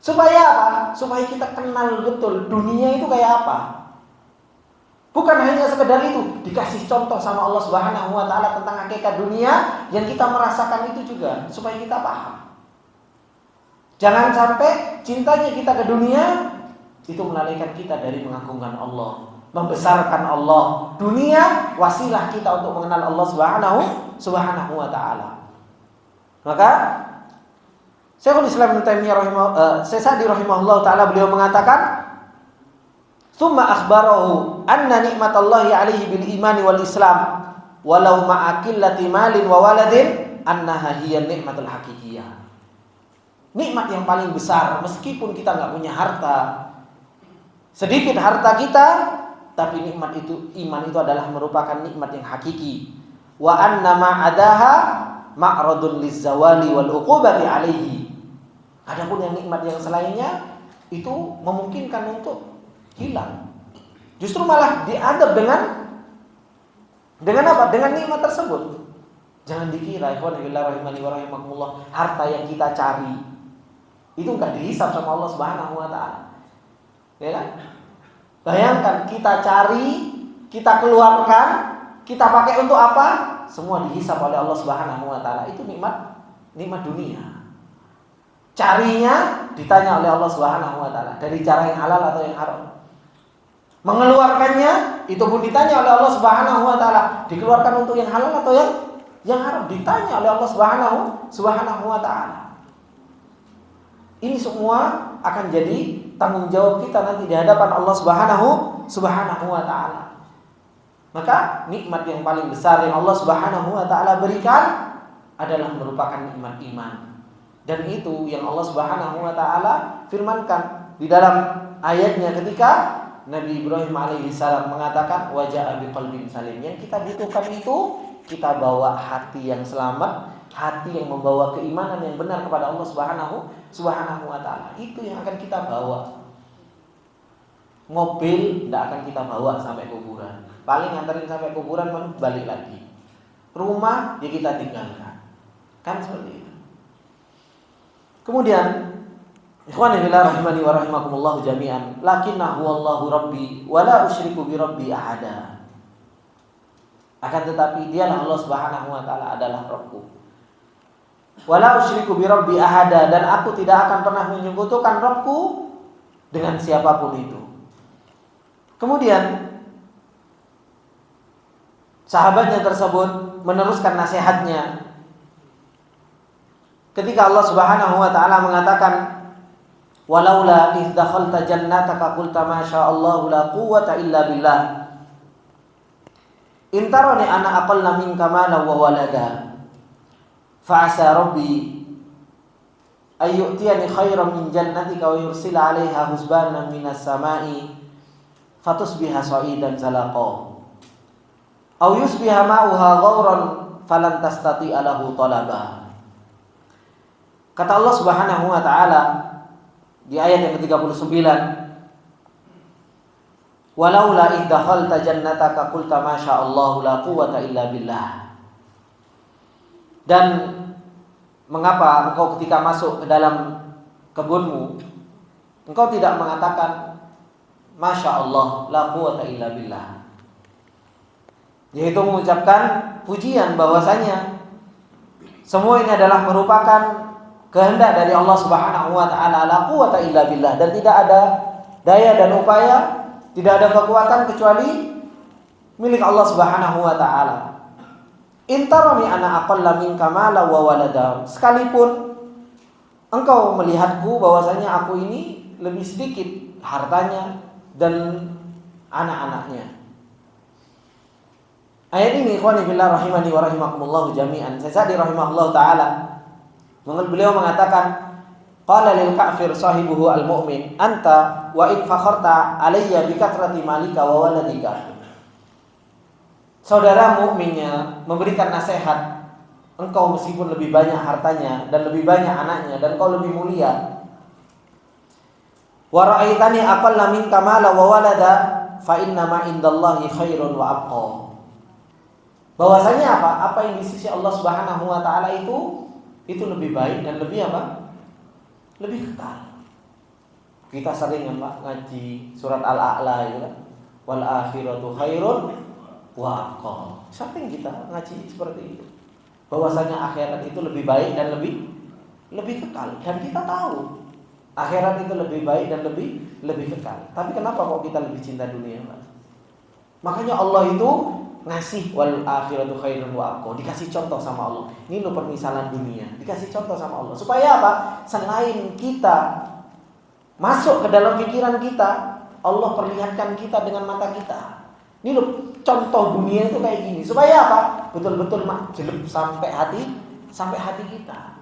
B: Supaya apa? Supaya kita kenal betul dunia itu kayak apa. Bukan hanya sekedar itu, dikasih contoh sama Allah Subhanahu wa taala tentang hakikat dunia yang kita merasakan itu juga supaya kita paham. Jangan sampai cintanya kita ke dunia itu melalaikan kita dari mengagungkan Allah, membesarkan Allah. Dunia wasilah kita untuk mengenal Allah Subhanahu wa taala. Maka Syekhul Islam Ibnu Taimiyah rahimahullah taala beliau mengatakan, "Tsumma akhbarahu anna nikmatallahi 'alaihi bil imani wal islam walau ma'a qillati malin wa waladin annaha hiya nikmatul haqiqiyah." Nikmat yang paling besar meskipun kita enggak punya harta, sedikit harta kita, tapi nikmat itu, iman itu adalah merupakan nikmat yang hakiki. Wa anna ma'adaha ma'radun lizzawali wal uqubati 'alaihi. Adapun yang nikmat yang selainnya itu memungkinkan untuk hilang. Justru malah diadab dengan apa? Dengan nikmat tersebut. Jangan dikira ikhwan fillah rahimani wa rahimakumullah, harta yang kita cari itu enggak dihisab sama Allah Subhanahu wa taala. Ya kan? Bayangkan kita cari, kita keluarkan, kita pakai untuk apa? Semua dihisab oleh Allah Subhanahu wa taala. Itu nikmat dunia. Carinya ditanya oleh Allah Subhanahu wa taala dari cara yang halal atau yang haram. Mengeluarkannya itu pun ditanya oleh Allah Subhanahu wa taala, dikeluarkan untuk yang halal atau yang haram, ditanya oleh Allah Subhanahu wa taala. Ini semua akan jadi tanggung jawab kita nanti di hadapan Allah Subhanahu wa taala. Maka nikmat yang paling besar yang Allah Subhanahu wa taala berikan adalah merupakan nikmat iman. Dan itu yang Allah Subhanahu wa taala firmankan di dalam ayatnya ketika Nabi Ibrahim alaihissalam mengatakan waja'a biqalbin salim. Yang kita butuhkan itu kita bawa hati yang selamat, hati yang membawa keimanan yang benar kepada Allah Subhanahu wa taala. Itu yang akan kita bawa. Mobil tidak akan kita bawa sampai kuburan. Paling nganterin sampai kuburan balik lagi. Rumah ya kita tinggalkan. Kan seperti itu. Kemudian ikhwani fillah rahimani wa rahimakumullah jami'an, lakinnahu wallahu rabbi wa la usyriku bi rabbi ahada. Akan tetapi dialah Allah Subhanahu wa taala adalah Rabbku. Wa la usyriku bi rabbi ahada, dan aku tidak akan pernah menyekutukan Rabbku dengan siapapun itu. Kemudian sahabatnya tersebut meneruskan nasihatnya. Ketika Allah Subhanahu wa taala mengatakan walaula idh dakhalta jannataka qulta ma sya'allahu la quwwata illa billah in tarani ana aqalla minka malan wa walada fa asa rabbi ay yu'tiyani khairan min jannatika wa yursila 'alaiha husbanan minas sama'i fatusbiha sa'idan zalaqa aw yusbiha ma'uha ghauran falan tastati'a lahu talaba. Kata Allah Subhanahu wa taala di ayat yang ke-39, walaula idh dakhalta jannataka qulta ma sya'allahu la quwwata illa billah. Dan mengapa engkau ketika masuk ke dalam kebunmu engkau tidak mengatakan masya Allah la quwwata illa billah, yaitu mengucapkan pujian bahwasanya semua ini adalah merupakan kehendak dari Allah Subhanahu wa taala, la quwwata illa billah, dan tidak ada daya dan upaya, tidak ada kekuatan kecuali milik Allah Subhanahu wa taala. Intarani ana aqalla minka mala wa walada. Sekalipun engkau melihatku bahwasanya aku ini lebih sedikit hartanya dan anak-anaknya. Ayat ini ikhwani fillah rahimani wa rahimakumullah jami'an. Sa'di rahimahullah taala beliau mengatakan qala lil kafir sahibuhu al mu'min anta wa in fakharta alayya bi kathrati malika wa waladika. Saudara mukminnya memberikan nasihat, engkau meskipun lebih banyak hartanya dan lebih banyak anaknya dan kau lebih mulia, wa ra'aitani aqalla minka mala wa walada fa inna ma indallahi khairun wa abqa. Bahwasanya apa? Apa yang di sisi Allah Subhanahu wa taala itu lebih baik dan lebih apa? Lebih kekal. Kita sering kan ngaji surat Al-A'la itu kan. Wal akhiratu khairun wa abqa. Sering kita ngaji seperti itu. Bahwasanya akhirat itu lebih baik dan lebih kekal. Dan kita tahu akhirat itu lebih baik dan lebih kekal. Tapi kenapa kok kita lebih cinta dunia, Pak? Makanya Allah itu ngasih wal akhiratu khairun wa abqa. Dikasih contoh sama Allah. Ini lo permisalan dunia. Dikasih contoh sama Allah. Supaya apa? Selain kita masuk ke dalam pikiran kita, Allah perlihatkan kita dengan mata kita. Ini loh contoh dunia itu kayak gini. Supaya apa? Betul-betul jelek sampai hati kita.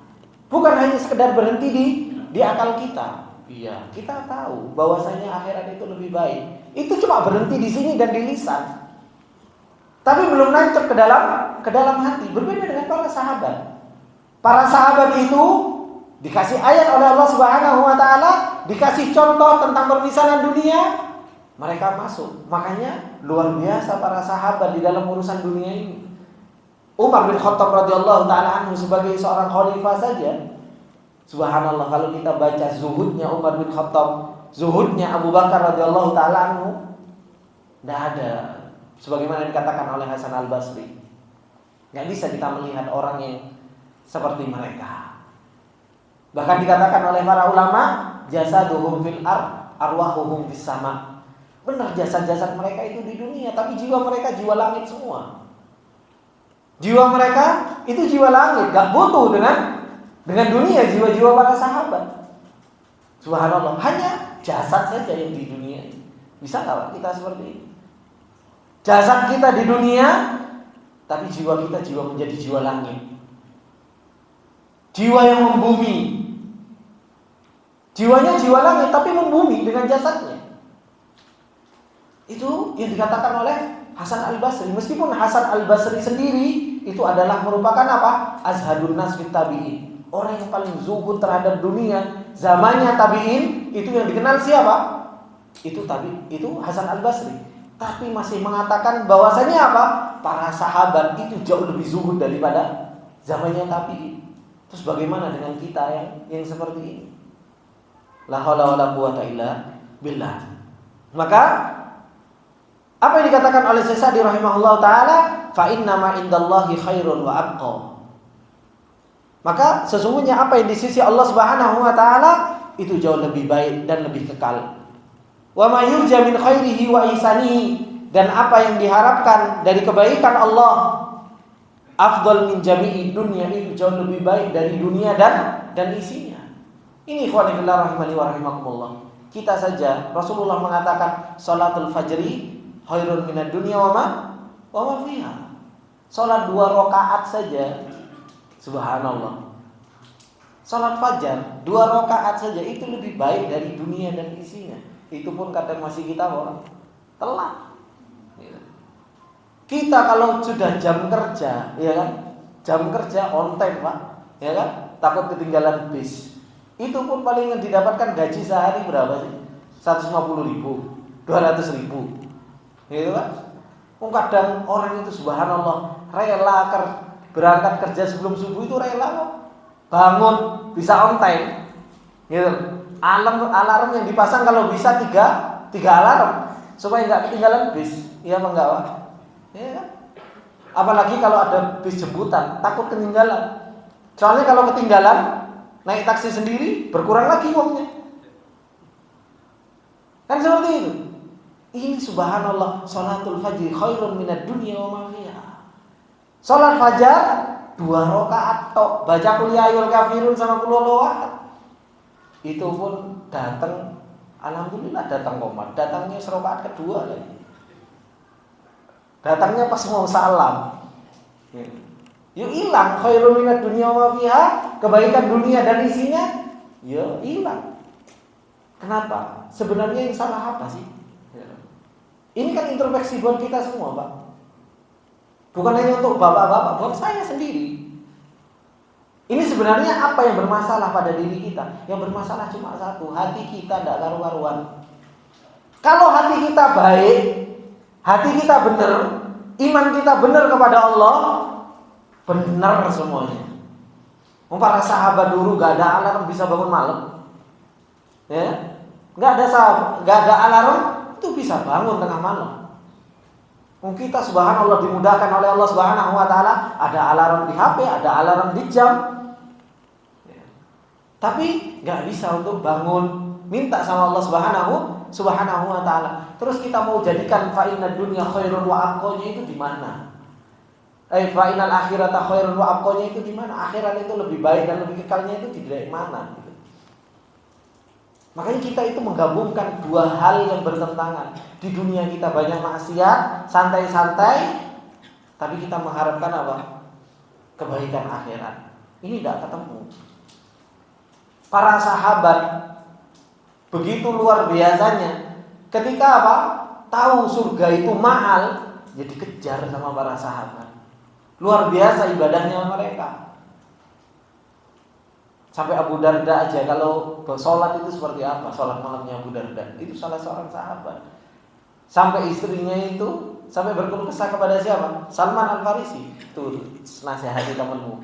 B: Bukan hanya sekedar berhenti di akal kita. Iya, kita tahu bahwasanya akhirat itu lebih baik. Itu cuma berhenti di sini dan di lisan. Tapi belum nancep ke dalam hati. Berbeda dengan para sahabat. Para sahabat itu dikasih ayat oleh Allah Subhanahu wa taala, dikasih contoh tentang permisalan dunia, mereka masuk. Makanya luar biasa para sahabat di dalam urusan dunia ini. Umar bin Khattab radhiyallahu taala anhu sebagai seorang khalifah saja, subhanallah, kalau kita baca zuhudnya Umar bin Khattab, zuhudnya Abu Bakar radhiyallahu taala anhu, tidak ada sebagaimana dikatakan oleh Hasan Al-Basri. Nggak bisa kita melihat orang yang seperti mereka. Bahkan dikatakan oleh para ulama, jasaduhum fil arwahuhum fis sama. Benar, jasad-jasad mereka itu di dunia, tapi jiwa mereka jiwa langit semua. Jiwa mereka itu jiwa langit, gak butuh dengan dunia, jiwa-jiwa para sahabat. Subhanallah, hanya jasad saja yang di dunia. Bisa gak kita seperti ini? Jasad kita di dunia, tapi jiwa kita menjadi jiwa langit. Jiwa yang membumi. Jiwanya jiwa langit tapi membumi dengan jasadnya. Itu yang dikatakan oleh Hasan Al-Basri. Meskipun Hasan Al-Basri sendiri itu adalah merupakan apa? Azhadun nas fit tabi'in. Orang yang paling zuhud terhadap dunia zamannya tabi'in, itu yang dikenal siapa? Itu Hasan Al-Basri. Tapi masih mengatakan bahwasanya apa? Para sahabat itu jauh lebih zuhud daripada zamannya tabi'in. Terus bagaimana dengan kita yang seperti ini? La haula wala quwata illa billah. Maka apa yang dikatakan oleh Syekh Sa'di rahimahullah taala, fa inna ma indallahi khairun wa abqa. Maka sesungguhnya apa yang di sisi Allah Subhanahu wa taala itu jauh lebih baik dan lebih kekal. Wa ma yurja min khairihi wa ihsanihi, dan apa yang diharapkan dari kebaikan Allah afdal min jami'i dunya, itu jauh lebih baik dari dunia dan isinya. Ini ikhwani fillah rahimani wa rahimakumullah. Kita saja Rasulullah mengatakan salatul fajri khairun minad dunya wa ma fiha. Salat 2 rakaat saja, subhanallah. Salat fajar 2 rakaat saja itu lebih baik dari dunia dan isinya. Itu pun kadang masih kita telat. Kita kalau sudah jam kerja, ya kan? Jam kerja on time, Pak. Ya kan? Takut ketinggalan bis. Itu pun paling didapatkan gaji sehari berapa sih? 150.000, 200.000. Gitu kan? Kadang orang itu subhanallah rela berangkat kerja sebelum subuh, itu rela kok. Bangun bisa on time. Gitu. Alarm yang dipasang kalau bisa 3 alarm supaya enggak ketinggalan bis. Iya apa enggak, Pak? Ya kan? Apalagi kalau ada bis jemputan, takut ketinggalan. Soalnya kalau ketinggalan, naik taksi sendiri berkurang lagi uangnya. Kan seperti itu. Ini subhanallah, salatul fajr khairun minad dunya wa ma fiha. Salat fajar 2 rakaat tok, baca qul ya ayyuhal kafirun sama qul huwallahu ahad. Itu pun datang, alhamdulillah datang komat. Datangnya rakaat kedua lagi. Datangnya pas mau salam. Yuk hilang khairun minad dunya wa ma fiha, kebaikan dunia dan isinya, yuk hilang. Kenapa? Sebenarnya yang salah apa sih? Ini kan introspeksi buat kita semua, Pak. Bukan hanya untuk bapak-bapak, buat saya sendiri. Ini sebenarnya apa yang bermasalah pada diri kita? Yang bermasalah cuma satu, hati kita tidak karu-karuan. Kalau hati kita baik, hati kita benar, iman kita benar kepada Allah, benar semuanya. Para sahabat dulu gak ada alarm bisa bangun malam, ya, gak ada alarm itu bisa bangun tengah malam. Kita subhanallah dimudahkan oleh Allah Subhanahu Wa Taala, ada alarm di HP, ada alarm di jam, ya. Tapi gak bisa untuk bangun, minta sama Allah Subhanahu Wa Taala. Terus kita mau jadikan fa'inad dunya khairun wa abqanya itu di mana? Fa'inal akhirata khairun wa abqanya itu di mana? Akhirat itu lebih baik dan lebih kekalnya itu di mana? Gitu. Makanya kita itu menggabungkan dua hal yang bertentangan. Di dunia kita banyak maksiat, santai-santai, tapi kita mengharapkan apa? Kebaikan akhirat. Ini tidak ketemu. Para sahabat begitu luar biasanya. Ketika apa? Tahu surga itu mahal, jadi kejar sama para sahabat. Luar biasa ibadahnya mereka. Sampai Abu Darda aja kalau sholat itu seperti apa? Sholat malamnya Abu Darda itu salah seorang sahabat. Sampai istrinya itu sampai berkeluh kesah kepada siapa? Salman Al-Farisi. Tuh nasihati temanmu,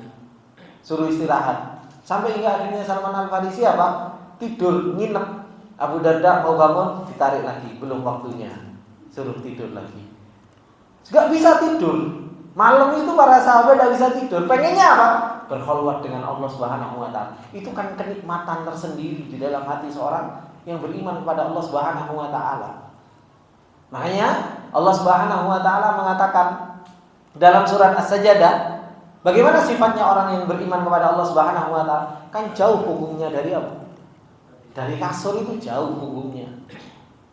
B: suruh istirahat. Sampai hingga akhirnya Salman Al-Farisi apa? Tidur, nginep. Abu Darda mau bangun, ditarik lagi, belum waktunya, suruh tidur lagi. Gak bisa tidur. Malam itu para sahabat gak bisa tidur. Pengennya apa? Berkhulwat dengan Allah Subhanahu Wa Taala. Itu kan kenikmatan tersendiri di dalam hati seorang yang beriman kepada Allah Subhanahu Wa Taala. Makanya Allah Subhanahu Wa Taala mengatakan dalam surat As-Sajdah, bagaimana sifatnya orang yang beriman kepada Allah Subhanahu Wa Taala? Kan jauh punggungnya dari apa? Dari kasur itu jauh punggungnya.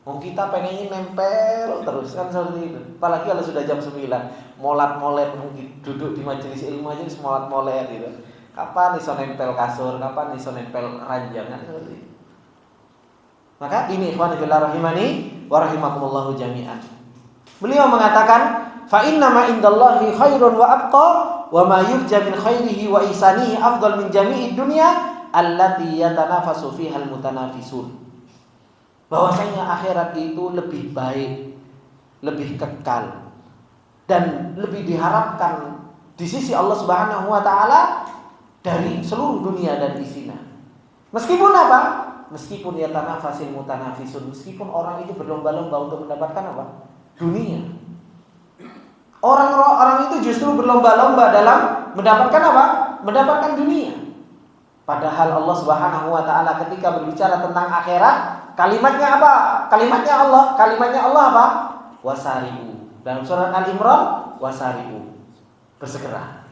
B: Kita pengennya nempel terus kan seperti itu. Apalagi kalau sudah jam 9, molat-molet duduk di majelis ilmu aja molat-molet gitu. Kapan iso nempel kasur, kapan iso nempel ranjang kan seperti itu. Maka ini ikhwan fillah rahimani wa rahimakumullah jami'an. Beliau mengatakan, fa inna ma indallahi khairun wa abqa wa ma yurja min khairihi wa ihsanihi afdal min jami'id dunya allati yatanafasu fiha almutanafisun. Bahwasanya akhirat itu lebih baik, lebih kekal, dan lebih diharapkan di sisi Allah Subhanahu Wa Taala dari seluruh dunia dan isinya. Meskipun apa? Meskipun yatanafasil mutanafisun, meskipun orang itu berlomba-lomba untuk mendapatkan apa? Dunia. Orang itu justru berlomba-lomba dalam mendapatkan apa? Mendapatkan dunia. Padahal Allah Subhanahu Wa Taala ketika berbicara tentang akhirat, kalimatnya apa? Kalimatnya Allah apa? Wasari'u. Dalam surat Al-Imran, wasari'u, bersegera.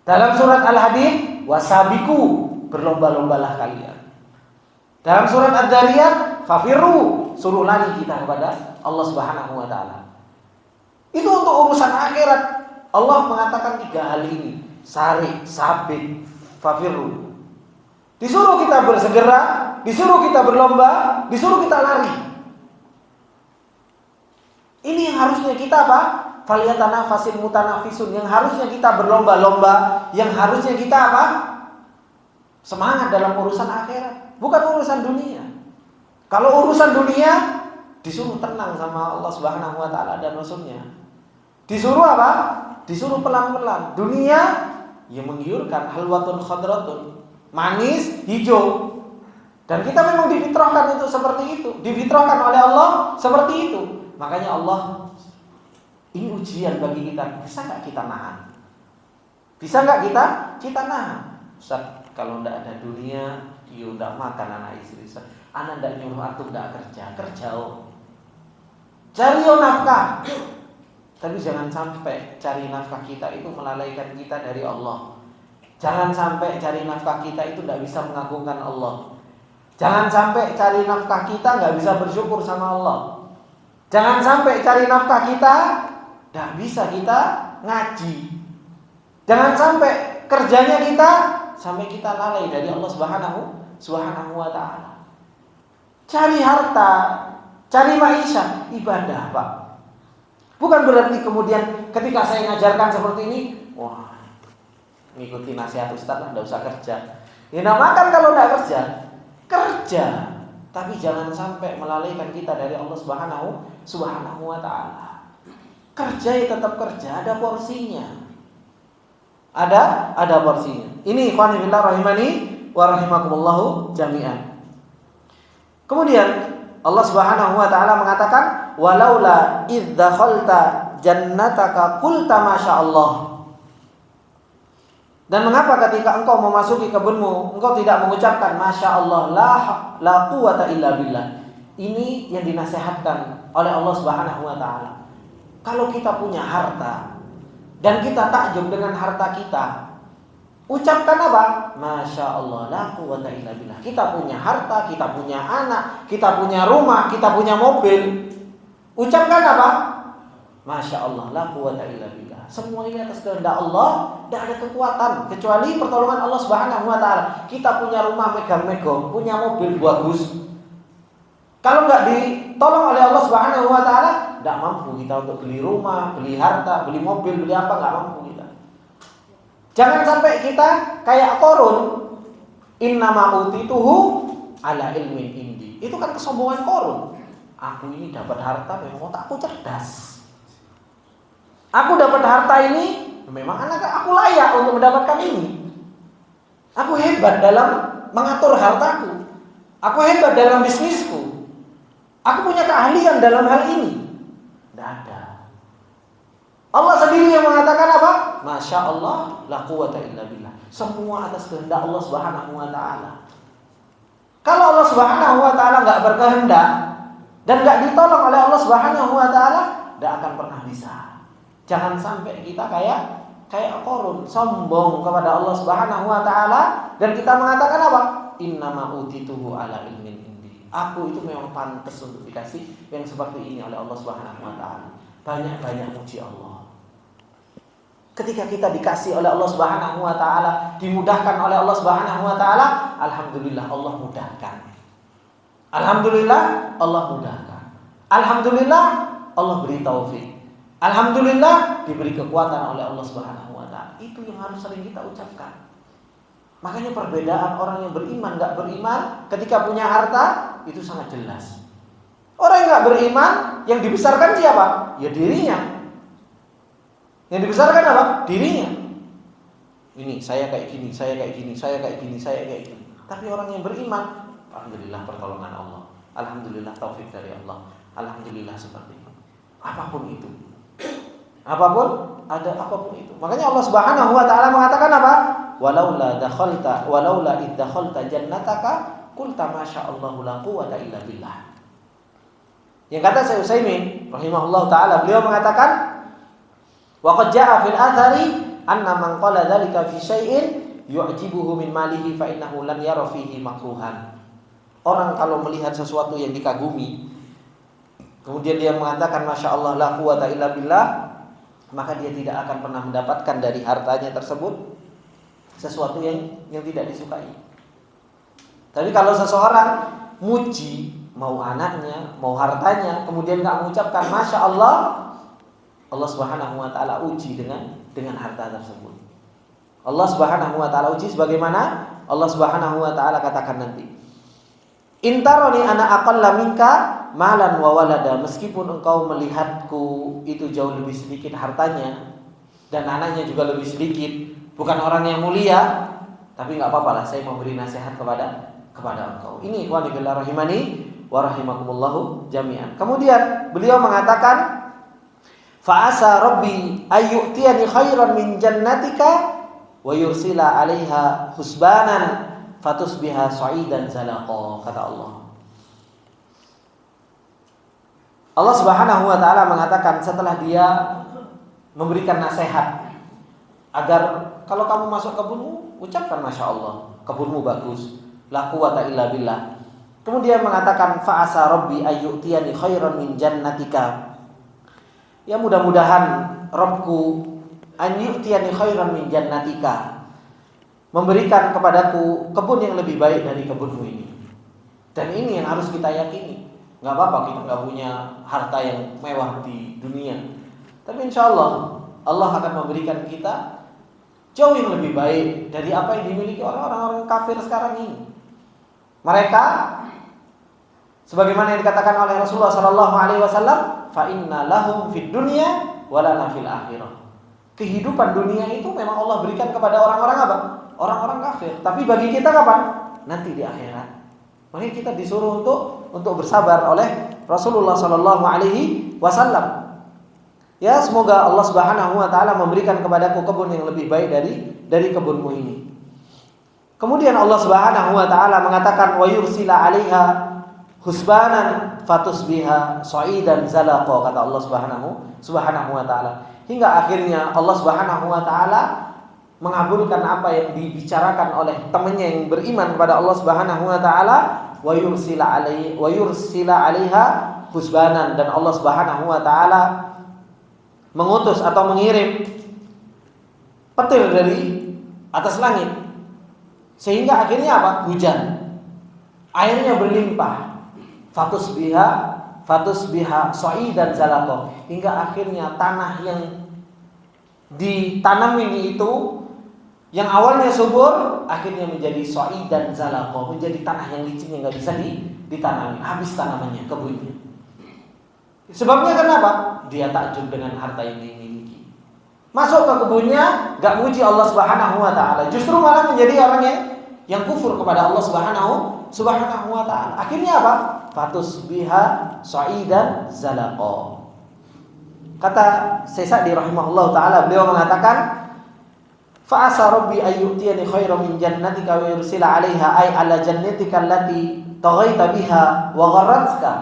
B: Dalam surat Al-Hadid, wasabiku, berlomba-lombalah kalian. Dalam surat Ad-Dariyat, fafirru, suruh lari kita kepada Allah Subhanahu Wa Taala. Itu untuk urusan akhirat. Allah mengatakan 3 hal ini: sari, sabik, fafirru. Disuruh kita bersegera, disuruh kita berlomba, disuruh kita lari. Ini yang harusnya kita apa? Falyatanafasil mutanafisun, yang harusnya kita berlomba-lomba, yang harusnya kita apa? Semangat dalam urusan akhirat, bukan urusan dunia. Kalau urusan dunia disuruh tenang sama Allah Subhanahu Wa Taala dan Rasulnya. Disuruh apa? Disuruh pelan-pelan. Dunia yang menggiurkan, halwatun khadratun, manis, hijau. Dan kita memang difitrahkan untuk seperti itu, difitrahkan oleh Allah seperti itu. Makanya Allah, ini ujian bagi kita. Bisa nggak kita nahan? Bisa nggak kita nahan? Ustaz, kalau tidak ada dunia, dia tidak makan anak istri. Anak tidak nyuruh antum tidak kerja cari nafkah. Tapi jangan sampai cari nafkah kita itu melalaikan kita dari Allah. Jangan sampai cari nafkah kita itu tidak bisa mengagungkan Allah. Jangan sampai cari nafkah kita nggak bisa bersyukur sama Allah. Jangan sampai cari nafkah kita nggak bisa kita ngaji. Jangan sampai kerjanya kita sampai kita lalai dari Allah Subhanahu Wa Taala. Cari harta, cari maisha, ibadah, Pak. Bukan berarti kemudian ketika saya ngajarkan seperti ini, wah, ngikuti nasihat Ustaz lah, enggak usah kerja. Ya namakan kalau enggak kerja. Tapi jangan sampai melalaikan kita dari Allah Subhanahu wa taala. Kerja ya tetap kerja, ada porsinya. Ada porsinya. Ini ikhwan fillah rahimani wa rahimakumullah jami'an. Kemudian Allah Subhanahu wa taala mengatakan walaula idz dakhalta jannataka qulta masyaallah. Dan mengapa ketika engkau memasuki kebunmu engkau tidak mengucapkan masyaallah la quwata illa billah. Ini yang dinasihatkan oleh Allah Subhanahu wa taala. Kalau kita punya harta dan kita takjub dengan harta kita, ucapkan apa? Masyaallah la quwata illa billah. Kita punya harta, kita punya anak, kita punya rumah, kita punya mobil. Ucapkan apa? Masyaallah la quwata illa billah. Semua ini atas kehendak Allah, tidak ada kekuatan kecuali pertolongan Allah Subhanahu wa taala. Kita punya rumah megah-megah, punya mobil bagus. Kalau nggak ditolong oleh Allah Subhanahu wa taala, tidak mampu kita untuk beli rumah, beli harta, beli mobil, beli apa, nggak mampu kita. Jangan sampai kita kayak Qarun, innama utituhu ala ilmin indi. Itu kan kesombongan Qarun. Aku ini dapat harta memang otakku cerdas. Aku dapat harta ini, memang aku layak untuk mendapatkan ini. Aku hebat dalam mengatur hartaku. Aku hebat dalam bisnisku. Aku punya keahlian dalam hal ini. Tidak ada. Allah sendiri yang mengatakan apa? Masya Allah, la quwata illa billah. Semua atas kehendak Allah Subhanahu wa taala. Kalau Allah Subhanahu wa taala enggak berkehendak dan enggak ditolong oleh Allah Subhanahu wa taala, tidak akan pernah bisa. Jangan sampai kita kayak Qarun, sombong kepada Allah Subhanahu wa taala dan kita mengatakan apa? Innama utituhu ala ilmin indi. Aku itu memang pantas untuk dikasih yang seperti ini oleh Allah Subhanahu wa taala. Banyak-banyak muji Allah. Ketika kita dikasih oleh Allah Subhanahu wa taala, dimudahkan oleh Allah Subhanahu wa taala, alhamdulillah Allah mudahkan. Alhamdulillah Allah mudahkan. Alhamdulillah Allah beri taufik. Alhamdulillah diberi kekuatan oleh Allah Subhanahu wa taala. Itu yang harus sering kita ucapkan. Makanya perbedaan orang yang beriman enggak beriman ketika punya harta itu sangat jelas. Orang yang enggak beriman yang dibesarkan siapa? Ya dirinya. Yang dibesarkan apa? Dirinya. Ini saya kayak gini, saya kayak gini, saya kayak gini, saya kayak gini. Tapi orang yang beriman, alhamdulillah pertolongan Allah. Alhamdulillah taufik dari Allah. Alhamdulillah seperti itu. Apapun itu. Apapun itu. Makanya Allah Subhanahu wa taala mengatakan apa? Walaula id dakhalta jannataka qulta masyaallahu la quwata illa billah. Yang kata Syekh Utsaimin rahimahullah taala, beliau mengatakan wa qad jaa fil athari anna man qala dzalika fi syai'in yu'jibuhu min malihi fa innahu lan yara fihi makruhan. Orang kalau melihat sesuatu yang dikagumi kemudian dia mengatakan masyaallah la quwata illa billah, maka dia tidak akan pernah mendapatkan dari hartanya tersebut sesuatu yang tidak disukai. Tapi kalau seseorang muji mau anaknya, mau hartanya, kemudian enggak mengucapkan masyaallah, Allah Subhanahu wa taala uji dengan harta tersebut. Allah Subhanahu wa taala uji sebagaimana Allah Subhanahu wa taala katakan nanti. Intaroni ana aqalla minka malan wa walada, meskipun engkau melihatku itu jauh lebih sedikit hartanya dan anaknya juga lebih sedikit, bukan orang yang mulia, tapi enggak apa-apa lah saya memberi nasihat kepada engkau. Ini ikhwani fillah rahimani wa rahimakumullah jami'an. Kemudian beliau mengatakan fa asa rabbi ayyutiyani khairan min jannatika wa yursila 'alaiha husbanan fatusbiha sa'idan zalaqa, kata Allah. Allah Subhanahu wa taala mengatakan setelah dia memberikan nasihat agar kalau kamu masuk kebunmu ucapkan masyaallah, kebunmu bagus, la quwata illa billah. Kemudian mengatakan fa asa rabbi ayyutiyani khairan min jannatika. Ya mudah-mudahan Rabbku ayyutiyani khairan min jannatika, memberikan kepadaku kebun yang lebih baik dari kebunmu ini. Dan ini yang harus kita yakini. Gak apa-apa kita gak punya harta yang mewah di dunia, tapi insya Allah Allah akan memberikan kita jauh yang lebih baik dari apa yang dimiliki oleh orang-orang kafir sekarang ini. Mereka sebagaimana yang dikatakan oleh Rasulullah sallallahu alaihi wasallam, fa inna lahum fid dunya wa lana fil akhirah. Kehidupan dunia itu memang Allah berikan kepada orang-orang apa? Orang-orang kafir. Tapi bagi kita kapan? Nanti di akhirat. Makanya kita disuruh untuk bersabar oleh Rasulullah sallallahu alaihi wasallam. Ya, semoga Allah Subhanahu wa taala memberikan kepadaku kebun yang lebih baik dari kebunmu ini. Kemudian Allah Subhanahu wa taala mengatakan wa yursila 'alaiha husbanan fatusbiha sa'idan zalaqa, kata Allah Subhanahu wa taala. Hingga akhirnya Allah Subhanahu wa taala mengabulkan apa yang dibicarakan oleh temannya yang beriman kepada Allah Subhanahu wa taala, wa yursila 'alaiha husbanan, dan Allah Subhanahu wa taala mengutus atau mengirim petir dari atas langit, sehingga akhirnya apa? Hujan. Airnya berlimpah. Fatusbiha sa'idan zalaqa, hingga akhirnya tanah yang ditanam ini itu yang awalnya subur akhirnya menjadi sa'idan zalaqa, menjadi tanah yang licin yang enggak bisa ditanami, habis tanamannya, kebunnya. Sebabnya kenapa? Dia takjub dengan harta yang dimiliki. Masuk ke kebunnya, gak muji Allah Subhanahu wa taala, justru malah menjadi orang yang kufur kepada Allah Subhanahu wa taala. Akhirnya apa? Fatusbiha sa'idan zalaqa. Kata Syekh Sa'di rahimahullah taala, beliau mengatakan, fa asa rabbi ayyutiyani khairan min jannatika wa yursila 'alaiha ay 'ala jannatika allati taghaita biha wa gharratka.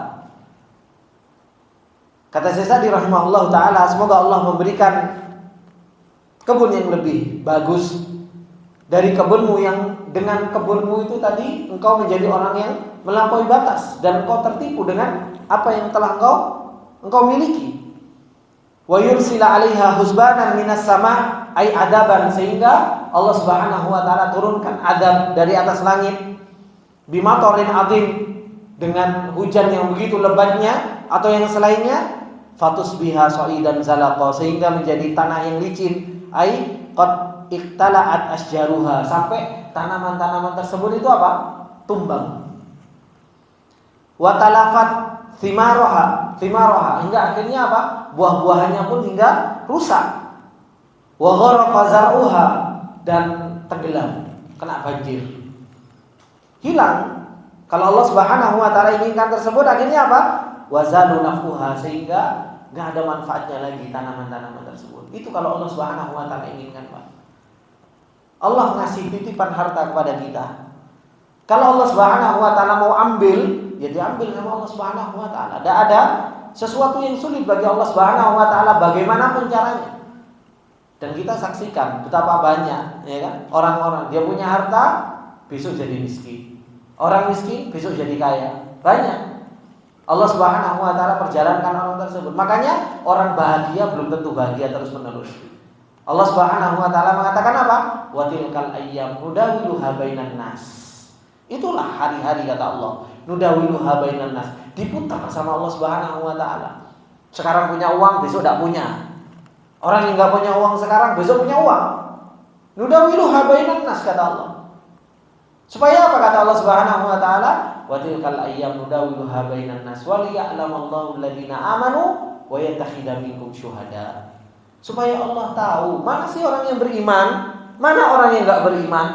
B: Kata Syekh Sa'di rahimahullah ta'ala, semoga Allah memberikan kebun yang lebih bagus dari kebunmu, yang dengan kebunmu itu tadi engkau menjadi orang yang melampaui batas dan engkau tertipu dengan apa yang telah engkau miliki. Wa yursila 'alaiha husbanan minas sama' ay adaban, sehingga Allah Subhanahu wa taala turunkan adab dari atas langit, bimatorin azim, dengan hujan yang begitu lebatnya atau yang selainnya, fatusbiha sa'idan zalaqa, sehingga menjadi tanah yang licin, ai qad iktala'at asjaruha, sampai tanaman-tanaman tersebut itu apa? Tumbang. Wa talafat thimaraha, hingga akhirnya apa? Buah-buahannya pun hingga rusak. Wa gharaqa zar'uha, dan tenggelam, kena banjir. Hilang. Kalau Allah Subhanahu wa taala inginkan tersebut, akhirnya apa? Wa zalu nafuha, sehingga enggak ada manfaatnya lagi tanaman-tanaman tersebut. Itu kalau Allah Subhanahu wa taala inginkan, Pak. Allah ngasih titipan harta kepada kita. Kalau Allah Subhanahu wa taala mau ambil, ya diambil sama Allah Subhanahu wa taala. Tidak ada sesuatu yang sulit bagi Allah Subhanahu wa taala, bagaimanapun caranya. Dan kita saksikan betapa banyak, ya kan, orang-orang dia punya harta besok jadi miskin. Orang miskin besok jadi kaya. Banyak. Allah Subhanahu wa taala perjalankan orang tersebut. Makanya orang bahagia belum tentu bahagia terus-menerus. Allah Subhanahu wa taala mengatakan apa? Wa tilkal ayyam nudawiluha bainan nas. Itulah hari-hari, kata Allah. Nudawiluha bainan nas. Diputar sama Allah Subhanahu wa taala. Sekarang punya uang, besok tidak punya. Orang yang enggak punya uang sekarang besok punya uang. Nudawiluha bainan nas, kata Allah. Supaya apa, kata Allah Subhanahu wa taala? Wa tilkal ayyam nudawiluha bainan nas wa liya'lamallahu alladziina aamanu wa yattakhidha minkum syuhada. Supaya Allah tahu mana sih orang yang beriman, mana orang yang enggak beriman.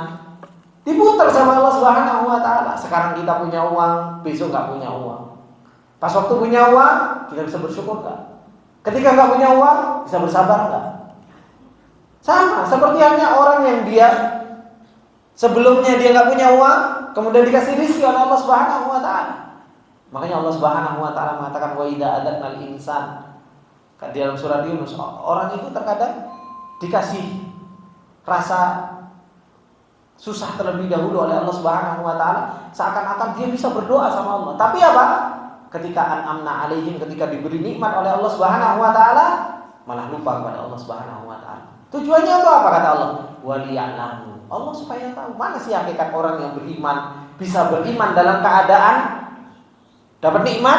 B: Diputar sama Allah Subhanahu wa taala. Sekarang kita punya uang, besok enggak punya uang. Pas waktu punya uang, kita bisa bersyukur enggak? Ketika enggak punya uang, bisa bersabar enggak? Sama seperti halnya orang yang dia sebelumnya dia enggak punya uang, kemudian dikasih rezeki oleh Allah Subhanahu wa taala. Makanya Allah Subhanahu wa taala mengatakan wa idza adzaqnal insan, di dalam surat Yunus, orang itu terkadang dikasih rasa susah terlebih dahulu oleh Allah Subhanahu wa taala, seakan-akan dia bisa berdoa sama Allah. Tapi apa? Ketika an'amna alaihim, ketika diberi nikmat oleh Allah Subhanahu wa taala, malah lupa kepada Allah Subhanahu wa taala. Tujuannya itu apa, kata Allah? Wa liya'lamu. Allah supaya tahu mana sih hakikat orang yang beriman, bisa beriman dalam keadaan dapat nikmat,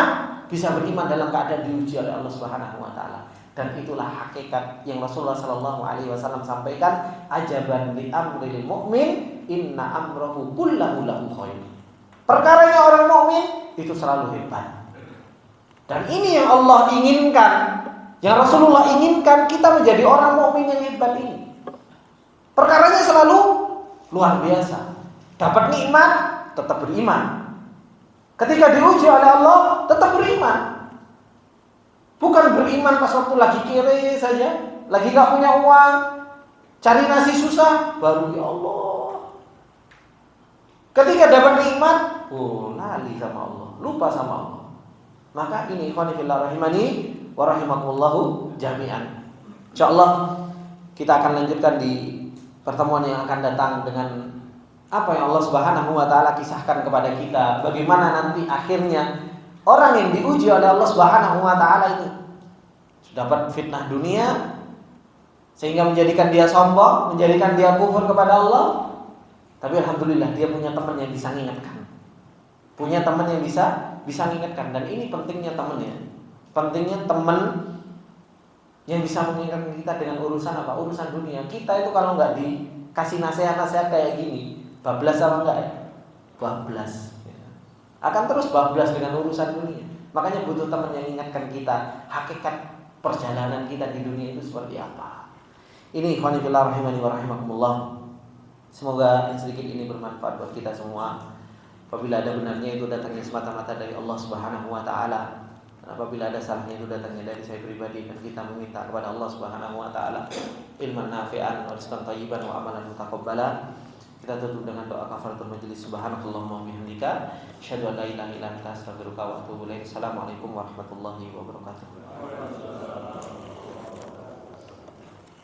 B: bisa beriman dalam keadaan diuji oleh Allah Subhanahu wa taala. Dan itulah hakikat yang Rasulullah sallallahu alaihi wasallam sampaikan, ajaban li amril mu'min inna amrahu kullahu lahu khair. Perkaranya orang mukmin itu selalu hebat. Dan ini yang Allah inginkan, yang Rasulullah inginkan, kita menjadi orang mukmin yang hebat ini. Perkaranya selalu luar biasa. Dapat nikmat, tetap beriman. Ketika diuji oleh Allah, tetap beriman. Bukan beriman pas waktu lagi kere saja, lagi gak punya uang, cari nasi susah, baru ya Allah. Ketika dapat nikmat, lali sama Allah, lupa sama Allah. Maka ini ikhwani fillah rahimani wa rahimakumullahu jami'an. Insyaallah kita akan lanjutkan di pertemuan yang akan datang dengan apa yang Allah Subhanahu wa taala kisahkan kepada kita, bagaimana nanti akhirnya orang yang diuji oleh Allah Subhanahu wa taala itu dapat fitnah dunia sehingga menjadikan dia sombong, menjadikan dia kufur kepada Allah. Tapi alhamdulillah dia punya teman yang bisa mengingatkan. Punya teman yang bisa mengingatkan, dan ini pentingnya temannya. Pentingnya teman yang bisa mengingatkan kita dengan urusan apa? Urusan dunia. Kita itu kalau nggak dikasih nasihat-nasihat kayak gini, bablas apa enggak ya? Bablas. Akan terus bablas dengan urusan dunia. Makanya butuh teman yang ingatkan kita hakikat perjalanan kita di dunia itu seperti apa. Ini ikhwani fillah rahimani wa rahimakumullah. Semoga yang sedikit ini bermanfaat buat kita semua. Apabila ada benarnya itu datangnya semata-mata dari Allah Subhanahu wa taala. Dan apabila ada salahnya itu datangnya dari saya pribadi, dan kita meminta kepada Allah Subhanahu wa taala ilman nafi'an wa rizqan thayyiban wa amalan mutaqabbala. Kita tutup dengan doa kafaratul majelis. Subhanakallahumma wa bihamdika asyhadu an la ilaha illa anta astaghfiruka wa atubu ilaik. Assalamualaikum warahmatullahi wabarakatuh.